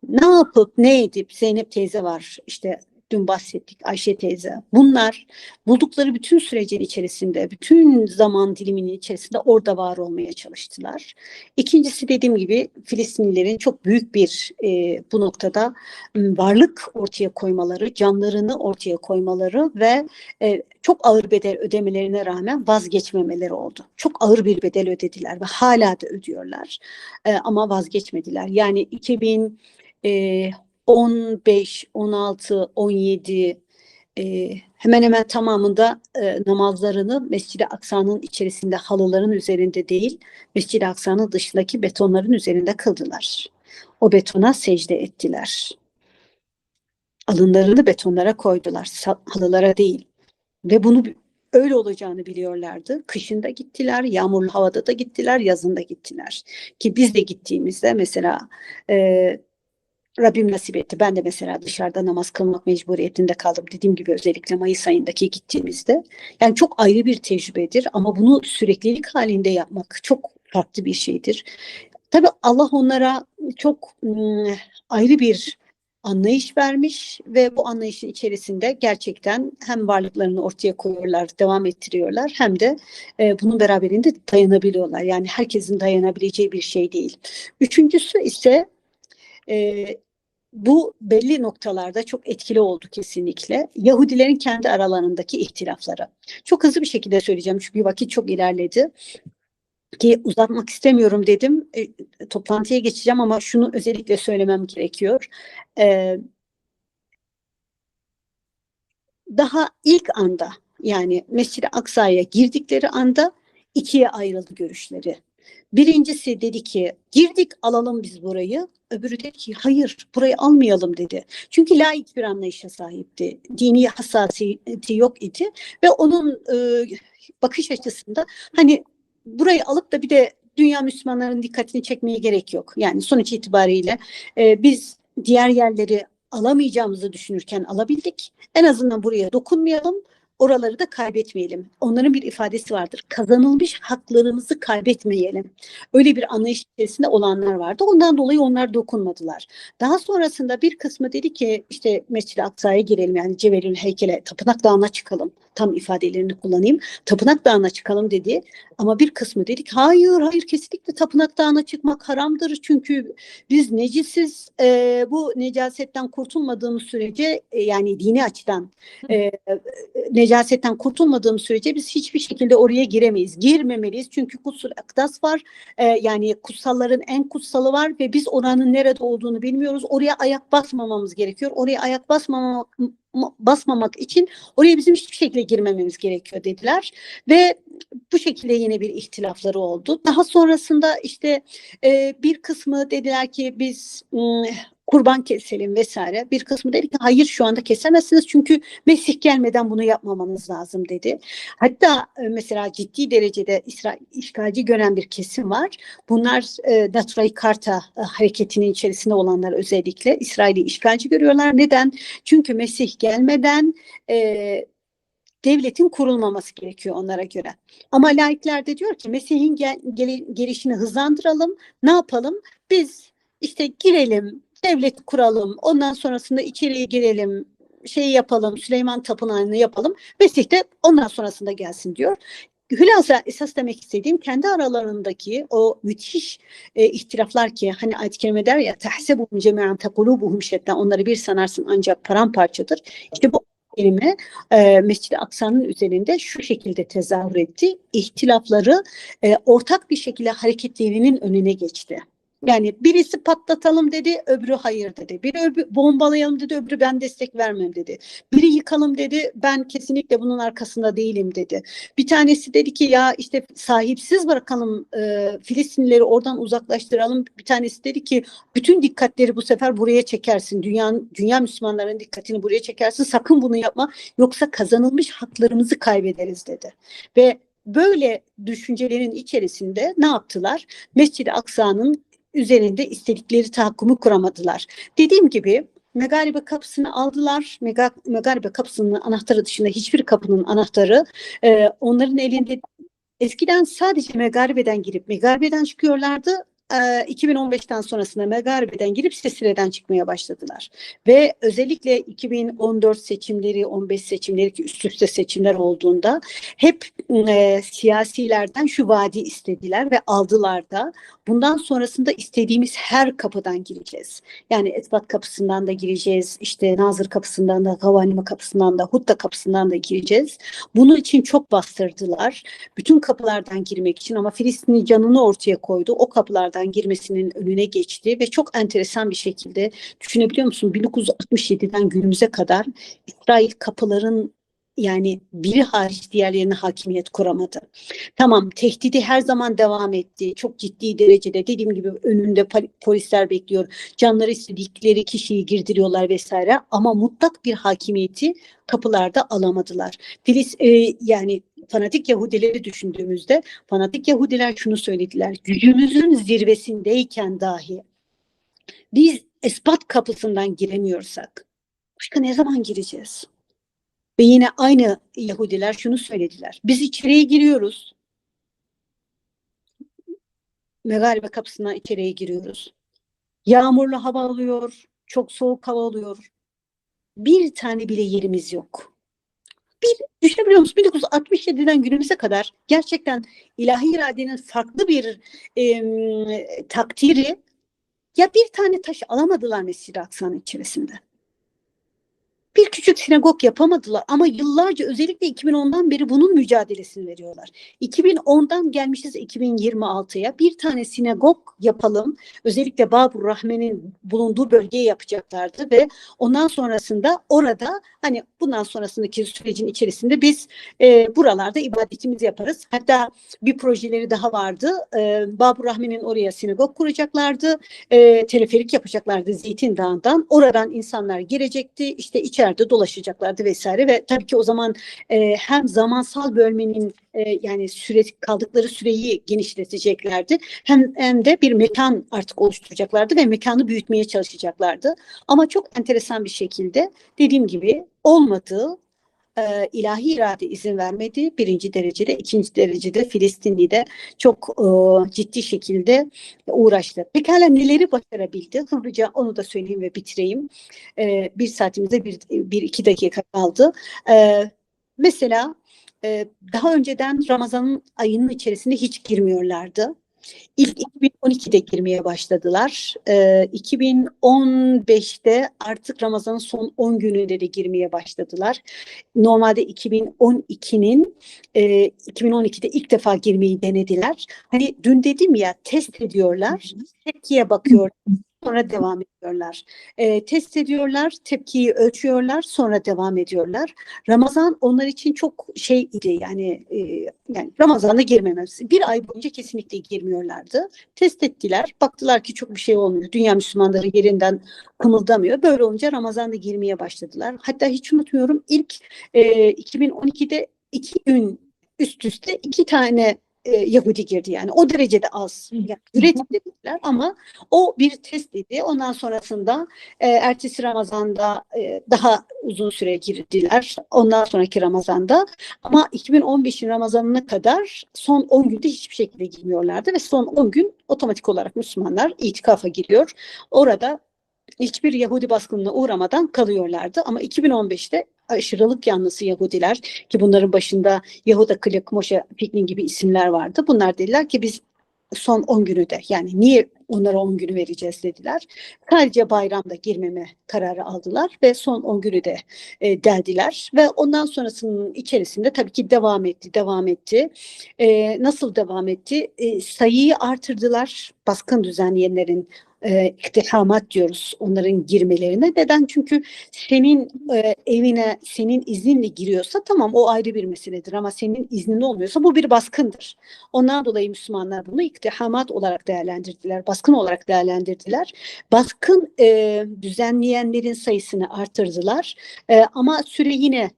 Ne yapıp ne edip Zeynep teyze var işte dün bahsettik Ayşe teyze. Bunlar buldukları bütün sürecin içerisinde, bütün zaman diliminin içerisinde orada var olmaya çalıştılar. İkincisi dediğim gibi Filistinlilerin çok büyük bir bu noktada varlık ortaya koymaları, canlarını ortaya koymaları ve çok ağır bedel ödemelerine rağmen vazgeçmemeleri oldu. Çok ağır bir bedel ödediler ve hala da ödüyorlar. Ama vazgeçmediler. Yani 15, 16, 17 hemen hemen tamamında namazlarını Mescid-i Aksa'nın içerisinde halıların üzerinde değil, Mescid-i Aksa'nın dışındaki betonların üzerinde kıldılar. O betona secde ettiler. Alınlarını betonlara koydular, halılara değil. Ve bunu öyle olacağını biliyorlardı. Kışında gittiler, yağmurlu havada da gittiler, yazında gittiler. Ki biz de gittiğimizde mesela Rabbim nasip etti. Ben de mesela dışarıda namaz kılmak mecburiyetinde kaldım. Dediğim gibi özellikle Mayıs ayındaki gittiğimizde. Yani çok ayrı bir tecrübedir ama bunu süreklilik halinde yapmak çok farklı bir şeydir. Tabii Allah onlara çok ayrı bir anlayış vermiş ve bu anlayışın içerisinde gerçekten hem varlıklarını ortaya koyuyorlar, devam ettiriyorlar hem de bunun beraberinde dayanabiliyorlar. Yani herkesin dayanabileceği bir şey değil. Üçüncüsü ise e, bu belli noktalarda çok etkili oldu kesinlikle. Yahudilerin kendi aralarındaki ihtilafları. Çok hızlı bir şekilde söyleyeceğim çünkü vakit çok ilerledi. Ki uzatmak istemiyorum dedim. Toplantıya geçeceğim ama şunu özellikle söylemem gerekiyor. E, Daha ilk anda yani Mescid-i Aksa'ya girdikleri anda ikiye ayrıldı görüşleri. Birincisi dedi ki girdik alalım biz burayı. Öbürü dedi ki hayır burayı almayalım dedi. Çünkü laik bir anlayışa sahipti. Dini hassasiyeti yok idi ve onun bakış açısında hani burayı alıp da bir de dünya Müslümanların dikkatini çekmeye gerek yok. Yani sonuç itibariyle biz diğer yerleri alamayacağımızı düşünürken alabildik. En azından buraya dokunmayalım. Oraları da kaybetmeyelim. Onların bir ifadesi vardır. Kazanılmış haklarımızı kaybetmeyelim. Öyle bir anlayış içerisinde olanlar vardı. Ondan dolayı onlar dokunmadılar. Daha sonrasında bir kısmı dedi ki işte Mescid-i Aksa'ya girelim yani Cebelül Heykel'e, Tapınak Dağı'na çıkalım. Tam ifadelerini kullanayım. Tapınak Dağı'na çıkalım dedi. Ama bir kısmı dedi ki hayır kesinlikle Tapınak Dağı'na çıkmak haramdır. Çünkü biz necisiz bu necasetten kurtulmadığımız sürece yani dini açıdan necasetten kurtulmadığımız sürece biz hiçbir şekilde oraya giremeyiz. Girmemeliyiz çünkü kutsal akdas var. Yani kutsalların en kutsalı var ve biz oranın nerede olduğunu bilmiyoruz. Oraya ayak basmamamız gerekiyor. Oraya ayak basmamak için oraya bizim hiçbir şekilde girmememiz gerekiyor dediler. Ve bu şekilde yine bir ihtilafları oldu. Daha sonrasında işte bir kısmı dediler ki biz kurban keselim vesaire. Bir kısmı dedi ki hayır şu anda kesemezsiniz çünkü Mesih gelmeden bunu yapmamanız lazım dedi. Hatta mesela ciddi derecede İsrail işgalci gören bir kesim var. Bunlar Natural Karta hareketinin içerisinde olanlar özellikle İsrail'i işgalci görüyorlar. Neden? Çünkü Mesih gelmeden devletin kurulmaması gerekiyor onlara göre. Ama laikler de diyor ki Mesih'in gelişini hızlandıralım. Ne yapalım? Biz işte girelim, devlet kuralım. Ondan sonrasında içeriye girelim, şey yapalım, Süleyman Tapınağı'nı yapalım. Mesih de ondan sonrasında gelsin diyor. Hülasa esas demek istediğim kendi aralarındaki o müthiş ihtilaflar ki hani ayet-i kerime der ya tahsebuhum cemi'an tekulubuhum şetta, onları bir sanarsın ancak paramparçadır. İşte bu kelime Mescid-i Aksa'nın üzerinde şu şekilde tezahür etti. İhtilafları ortak bir şekilde hareketlerinin önüne geçti. Yani birisi patlatalım dedi, öbürü hayır dedi. Biri bombalayalım dedi, öbürü ben destek vermem dedi. Biri yıkalım dedi, ben kesinlikle bunun arkasında değilim dedi. Bir tanesi dedi ki ya işte sahipsiz bırakalım, Filistinlileri oradan uzaklaştıralım. Bir tanesi dedi ki bütün dikkatleri bu sefer buraya çekersin. Dünya Müslümanların dikkatini buraya çekersin. Sakın bunu yapma. Yoksa kazanılmış haklarımızı kaybederiz dedi. Ve böyle düşüncelerin içerisinde ne yaptılar? Mescid-i Aksa'nın üzerinde istedikleri tahakkümü kuramadılar. Dediğim gibi Megaribe kapısını aldılar. Megaribe kapısının anahtarı dışında hiçbir kapının anahtarı onların elinde. Eskiden sadece Megaribe'den girip Megaribe'den çıkıyorlardı. 2015'ten sonrasında Megaribe'den girip Sesire'den çıkmaya başladılar. Ve özellikle 2014 seçimleri, 15 seçimleri ki üst üste seçimler olduğunda hep siyasilerden şu vaadi istediler ve aldılar da. Bundan sonrasında istediğimiz her kapıdan gireceğiz. Yani Esbat kapısından da gireceğiz, işte Nazır kapısından da, Gavanime kapısından da, Hutta kapısından da gireceğiz. Bunun için çok bastırdılar. Bütün kapılardan girmek için ama Filistinli canını ortaya koydu. O kapılardan girmesinin önüne geçti ve çok enteresan bir şekilde düşünebiliyor musun? 1967'den günümüze kadar İsrail kapıların yani biri hariç diğerlerine hakimiyet kuramadı. Tamam, tehdidi her zaman devam etti. Çok ciddi derecede dediğim gibi önünde polisler bekliyor. Canları istedikleri kişiyi girdiriyorlar vesaire ama mutlak bir hakimiyeti kapılarda alamadılar. Yani fanatik Yahudileri düşündüğümüzde fanatik Yahudiler şunu söylediler. Gücümüzün zirvesindeyken dahi biz Esbat kapısından giremiyorsak başka ne zaman gireceğiz? Ve yine aynı Yahudiler şunu söylediler. Biz içeriye giriyoruz. Megaribe kapısından içeriye giriyoruz. Yağmurlu hava alıyor. Çok soğuk hava alıyor. Bir tane bile yerimiz yok. Düşünebiliyor musun? 1967'den günümüze kadar gerçekten ilahi iradenin farklı bir takdiri, ya bir tane taş alamadılar Mescid-i Aksa'nın içerisinde. Bir küçük sinagog yapamadılar ama yıllarca özellikle 2010'dan beri bunun mücadelesini veriyorlar. 2010'dan gelmişiz 2026'ya bir tane sinagog yapalım. Özellikle Babur Rahmen'in bulunduğu bölgeye yapacaklardı ve ondan sonrasında orada hani bundan sonrasındaki sürecin içerisinde biz buralarda ibadetimizi yaparız. Hatta bir projeleri daha vardı. Babur Rahmen'in oraya sinagog kuracaklardı. Teleferik yapacaklardı Zeytin Dağı'ndan. Oradan insanlar girecekti. İşte içeride dolaşacaklardı vesaire ve tabii ki o zaman hem zamansal bölmenin yani kaldıkları süreyi genişleteceklerdi. Hem de bir mekan artık oluşturacaklardı ve mekanı büyütmeye çalışacaklardı. Ama çok enteresan bir şekilde dediğim gibi olmadı. İlahi irade izin vermedi. Birinci derecede, ikinci derecede Filistinli'de çok ciddi şekilde uğraştı. Pekala neleri başarabildi? Hızlıca onu da söyleyeyim ve bitireyim. Bir saatimize bir iki dakika kaldı. Mesela daha önceden Ramazan'ın ayının içerisinde hiç girmiyorlardı. İlk 2012'de girmeye başladılar. 2015'te artık Ramazan'ın son 10 gününde de girmeye başladılar. Normalde 2012'de ilk defa girmeyi denediler. Hani dün dedim ya test ediyorlar, tepkiye bakıyorlar. Sonra devam ediyorlar. Test ediyorlar, tepkiyi ölçüyorlar, sonra devam ediyorlar. Ramazan onlar için çok şey idi yani Ramazan'da girmemesi. Bir ay boyunca kesinlikle girmiyorlardı. Test ettiler, baktılar ki çok bir şey olmuyor. Dünya Müslümanları yerinden kımıldamıyor. Böyle olunca Ramazan'da girmeye başladılar. Hatta hiç unutmuyorum ilk 2012'de 2 gün üst üste 2 tane Yahudi girdi yani. O derecede az. Yani üretim dediler ama o bir test idi. Ondan sonrasında ertesi Ramazan'da daha uzun süre girdiler. Ondan sonraki Ramazan'da ama 2015'in Ramazan'ına kadar son 10 günde hiçbir şekilde girmiyorlardı ve son 10 gün otomatik olarak Müslümanlar itikafa giriyor. Orada hiçbir Yahudi baskınına uğramadan kalıyorlardı. Ama 2015'te aşırılık yanlısı Yahudiler, ki bunların başında Yehuda Klik, Moshe Fignin gibi isimler vardı. Bunlar dediler ki biz son 10 günü de, yani niye onlara 10 günü vereceğiz dediler. Sadece bayramda girmeme kararı aldılar ve son 10 günü de deldiler. Ve ondan sonrasının içerisinde tabii ki devam etti. Nasıl devam etti? Sayıyı artırdılar baskın düzenleyenlerin, iktihamat diyoruz onların girmelerine. Neden? Çünkü senin evine senin izninle giriyorsa tamam, o ayrı bir meseledir, ama senin iznin olmuyorsa bu bir baskındır. Ondan dolayı Müslümanlar bunu iktihamat olarak değerlendirdiler, baskın olarak değerlendirdiler. Baskın düzenleyenlerin sayısını artırdılar. Ama süre yine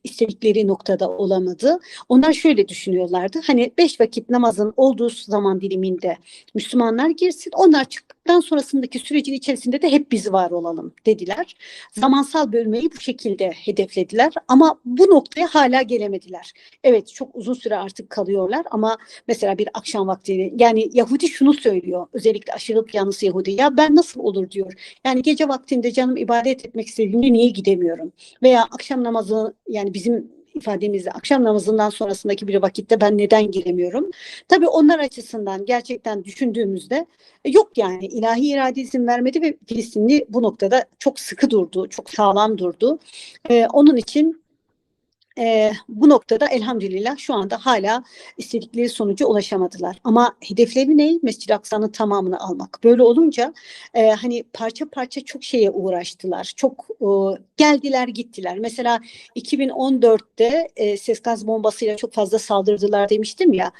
istedikleri noktada olamadı. Onlar şöyle düşünüyorlardı. Hani 5 vakit namazın olduğu zaman diliminde Müslümanlar girsin. Onlar çıktıktan sonrasındaki sürecin içerisinde de hep biz var olalım dediler. Zamansal bölmeyi bu şekilde hedeflediler. Ama bu noktaya hala gelemediler. Evet, çok uzun süre artık kalıyorlar ama mesela bir akşam vakti, yani Yahudi şunu söylüyor, özellikle aşırılık yanlısı Yahudi, ya ben nasıl olur diyor. Yani gece vaktinde canım ibadet etmek istediğimde niye gidemiyorum? Veya akşam namazı, yani bizim ifademizde akşam namazından sonrasındaki bir vakitte ben neden giremiyorum? Tabii onlar açısından gerçekten düşündüğümüzde yok, yani ilahi irade izin vermedi ve Filistinli bu noktada çok sıkı durdu, çok sağlam durdu. Onun için bu noktada elhamdülillah şu anda hala istedikleri sonuca ulaşamadılar. Ama hedefleri ne? Mescid-i Aksa'nın tamamını almak. Böyle olunca hani parça parça çok şeye uğraştılar. Çok geldiler gittiler. Mesela 2014'te ses gaz bombasıyla çok fazla saldırdılar demiştim ya.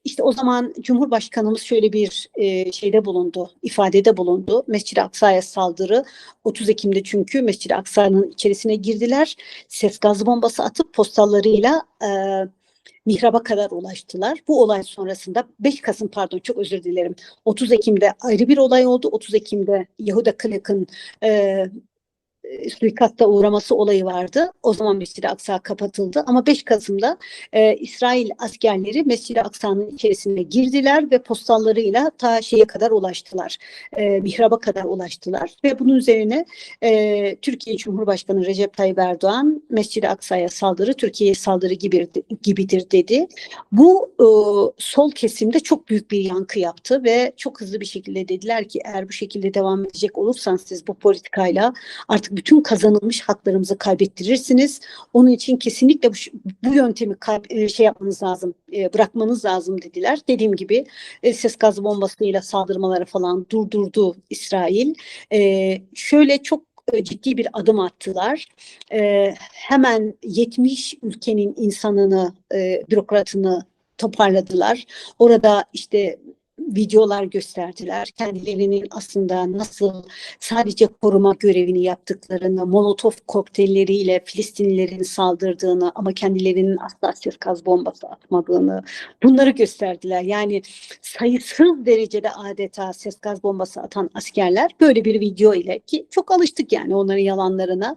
İşte o zaman Cumhurbaşkanımız şöyle bir şeyde bulundu, ifadede bulundu. Mescid-i Aksa'ya saldırı 30 Ekim'de, çünkü Mescid-i Aksa'nın içerisine girdiler. Ses gaz bombası atıp postallarıyla mihraba kadar ulaştılar. Bu olay sonrasında 5 Kasım, pardon çok özür dilerim, 30 Ekim'de ayrı bir olay oldu. 30 Ekim'de Yehuda Klik'in suikasta uğraması olayı vardı. O zaman Mescid-i Aksa kapatıldı. Ama 5 Kasım'da İsrail askerleri Mescid-i Aksa'nın içerisine girdiler ve postallarıyla ta şeye kadar ulaştılar. Mihraba kadar ulaştılar. Ve bunun üzerine Türkiye Cumhurbaşkanı Recep Tayyip Erdoğan, Mescid-i Aksa'ya saldırı Türkiye'ye saldırı gibidir dedi. Bu sol kesimde çok büyük bir yankı yaptı ve çok hızlı bir şekilde dediler ki eğer bu şekilde devam edecek olursanız siz bu politikayla artık bütün kazanılmış haklarımızı kaybettirirsiniz. Onun için kesinlikle bu yöntemi yapmanız lazım, bırakmanız lazım dediler. Dediğim gibi ses gazı bombasıyla saldırmaları falan durdurdu İsrail. Şöyle çok ciddi bir adım attılar. Hemen 70 ülkenin insanını, bürokratını toparladılar. Orada işte videolar gösterdiler. Kendilerinin aslında nasıl sadece koruma görevini yaptıklarını, Molotov kokteylleriyle Filistinlilerin saldırdığını ama kendilerinin asla ses gaz bombası atmadığını, bunları gösterdiler. Yani sayısız derecede adeta ses gaz bombası atan askerler böyle bir video ile, ki çok alıştık yani onların yalanlarına.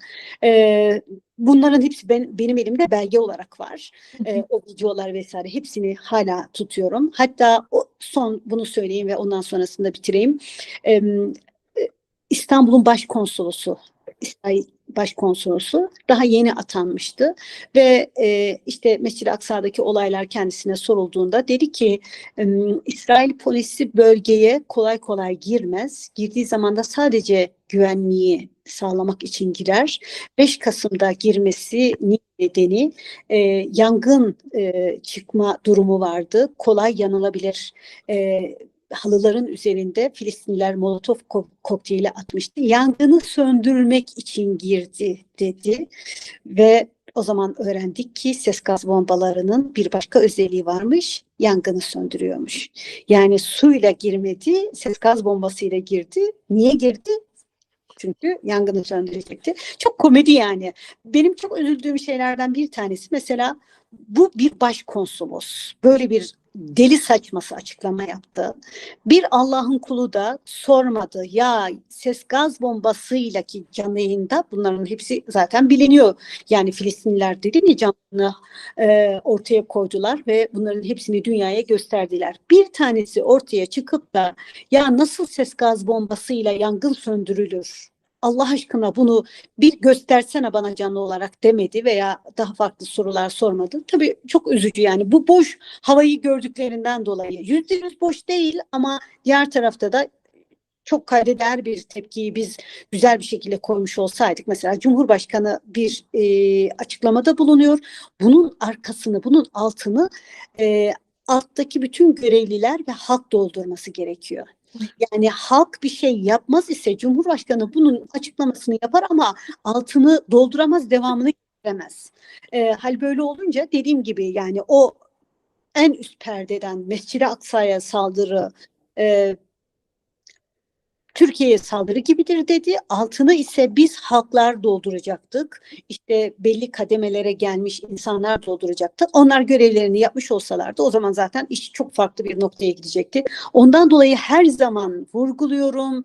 Bunların hepsi benim elimde belge olarak var. O videolar vesaire hepsini hala tutuyorum. Hatta bunu söyleyeyim ve ondan sonrasında bitireyim. İstanbul'un başkonsolosu, İsrail başkonsolosu daha yeni atanmıştı ve işte Mescid-i Aksa'daki olaylar kendisine sorulduğunda dedi ki İsrail polisi bölgeye kolay kolay girmez. Girdiği zaman da sadece güvenliği sağlamak için girer. 5 Kasım'da girmesi nedeni yangın çıkma durumu vardı. Kolay yanılabilir. Halıların üzerinde Filistinliler Molotov kokteyli atmıştı. Yangını söndürmek için girdi dedi ve o zaman öğrendik ki ses gaz bombalarının bir başka özelliği varmış, yangını söndürüyormuş. Yani suyla girmedi, ses gaz bombasıyla girdi. Niye girdi? Çünkü yangını söndürecekti. Çok komedi yani. Benim çok üzüldüğüm şeylerden bir tanesi mesela bu bir başkonsolos. Böyle bir deli saçması açıklama yaptı. Bir Allah'ın kulu da sormadı. Ya ses gaz bombasıyla ki canlı yayında bunların hepsi zaten biliniyor. Yani Filistinliler dedi ya canını ortaya koydular ve bunların hepsini dünyaya gösterdiler. Bir tanesi ortaya çıkıp da ya nasıl ses gaz bombasıyla yangın söndürülür? Allah aşkına bunu bir göstersene bana canlı olarak demedi veya daha farklı sorular sormadı. Tabii çok üzücü yani bu boş havayı gördüklerinden dolayı. %100 boş değil ama diğer tarafta da çok kaydeder bir tepkiyi biz güzel bir şekilde koymuş olsaydık. Mesela Cumhurbaşkanı bir açıklamada bulunuyor. Bunun arkasını, bunun altını alttaki bütün görevliler ve halk doldurması gerekiyor. Yani halk bir şey yapmaz ise Cumhurbaşkanı bunun açıklamasını yapar ama altını dolduramaz, devamını getiremez. Hal böyle olunca dediğim gibi yani o en üst perdeden Mescid-i Aksa'ya saldırı, Türkiye'ye saldırı gibidir dedi. Altını ise biz halklar dolduracaktık. İşte belli kademelere gelmiş insanlar dolduracaktı. Onlar görevlerini yapmış olsalardı o zaman zaten iş çok farklı bir noktaya gidecekti. Ondan dolayı her zaman vurguluyorum.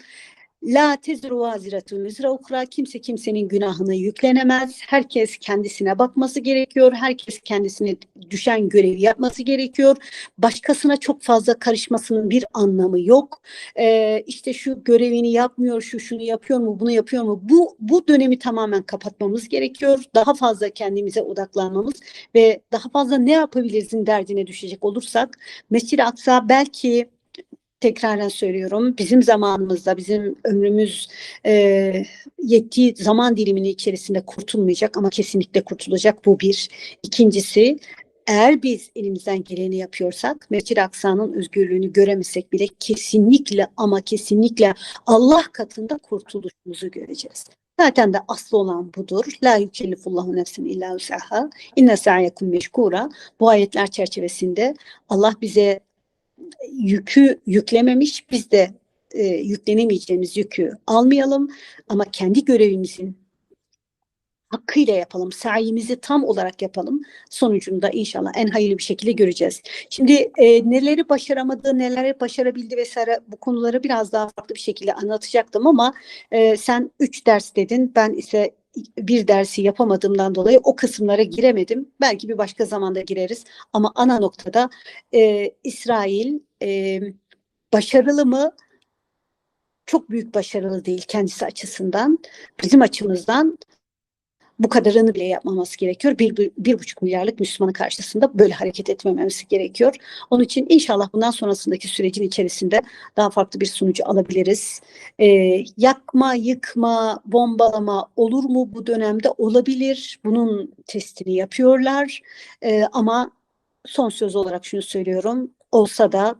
La tezru vaziratun vizra ukra, kimse kimsenin günahını yüklenemez. Herkes kendisine bakması gerekiyor. Herkes kendisine düşen görevi yapması gerekiyor. Başkasına çok fazla karışmasının bir anlamı yok. İşte şu görevini yapmıyor, şunu yapıyor mu, bunu yapıyor mu? Bu dönemi tamamen kapatmamız gerekiyor. Daha fazla kendimize odaklanmamız ve daha fazla ne yapabilirizin derdine düşecek olursak Mescid-i Aksa belki tekraren söylüyorum bizim zamanımızda bizim ömrümüz yettiği zaman diliminin içerisinde kurtulmayacak ama kesinlikle kurtulacak, bu bir. İkincisi, eğer biz elimizden geleni yapıyorsak Mescid-i Aksa'nın özgürlüğünü göremesek bile kesinlikle ama kesinlikle Allah katında kurtuluşumuzu göreceğiz. Zaten de aslı olan budur. La yükellifullahu nefsen illa usaha. İnne sa'yekum meşkura. Bu ayetler çerçevesinde Allah bize yükü yüklememiş, biz de yüklenemeyeceğimiz yükü almayalım ama kendi görevimizin hakkıyla yapalım, sayemizi tam olarak yapalım. Sonucunda inşallah en hayırlı bir şekilde göreceğiz. Şimdi neleri başaramadı, neleri başarabildi vesaire bu konuları biraz daha farklı bir şekilde anlatacaktım ama sen 3 ders dedin, ben ise bir dersi yapamadığımdan dolayı o kısımlara giremedim. Belki bir başka zamanda gireriz ama ana noktada İsrail başarılı mı? Çok büyük başarılı değil kendisi açısından. Bizim açımızdan bu kadarını bile yapmaması gerekiyor. 1,5 milyarlık Müslümanın karşısında böyle hareket etmememiz gerekiyor. Onun için inşallah bundan sonrasındaki sürecin içerisinde daha farklı bir sonucu alabiliriz. Yakma, yıkma, bombalama olur mu bu dönemde? Olabilir. Bunun testini yapıyorlar. Ama son söz olarak şunu söylüyorum. Olsa da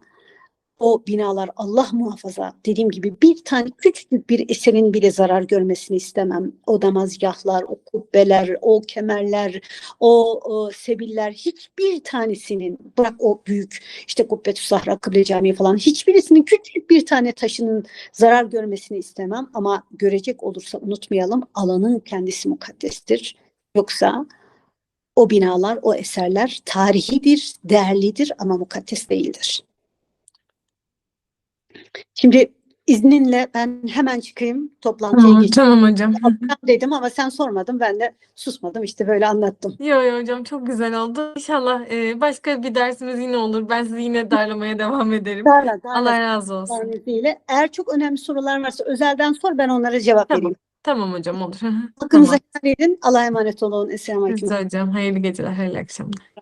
o binalar Allah muhafaza dediğim gibi bir tane küçücük bir eserin bile zarar görmesini istemem. O namazgahlar, o kubbeler, o kemerler, o sebiller hiçbir tanesinin bırak o büyük işte Kubbetü Sahra, Kıble Camii falan hiçbirisinin küçük bir tane taşının zarar görmesini istemem ama görecek olursa unutmayalım alanın kendisi mukaddestir. Yoksa o binalar, o eserler tarihidir, değerlidir ama mukaddes değildir. Şimdi izninle ben hemen çıkayım, toplantıya geçeyim. Tamam hocam. Dedim ama sen sormadın, ben de susmadım, işte böyle anlattım. Yo hocam, çok güzel oldu. İnşallah başka bir dersimiz yine olur. Ben sizi yine darlamaya devam ederim. Darla, Allah razı olsun. izniyle. Eğer çok önemli sorular varsa özelden sor, ben onlara cevap Tamam. vereyim. Tamam hocam, olur. Hakkınıza Tamam. helal edin. Allah'a emanet olun. Esselamu aleyküm. Siz de hocam. Hayırlı geceler, hayırlı akşamlar.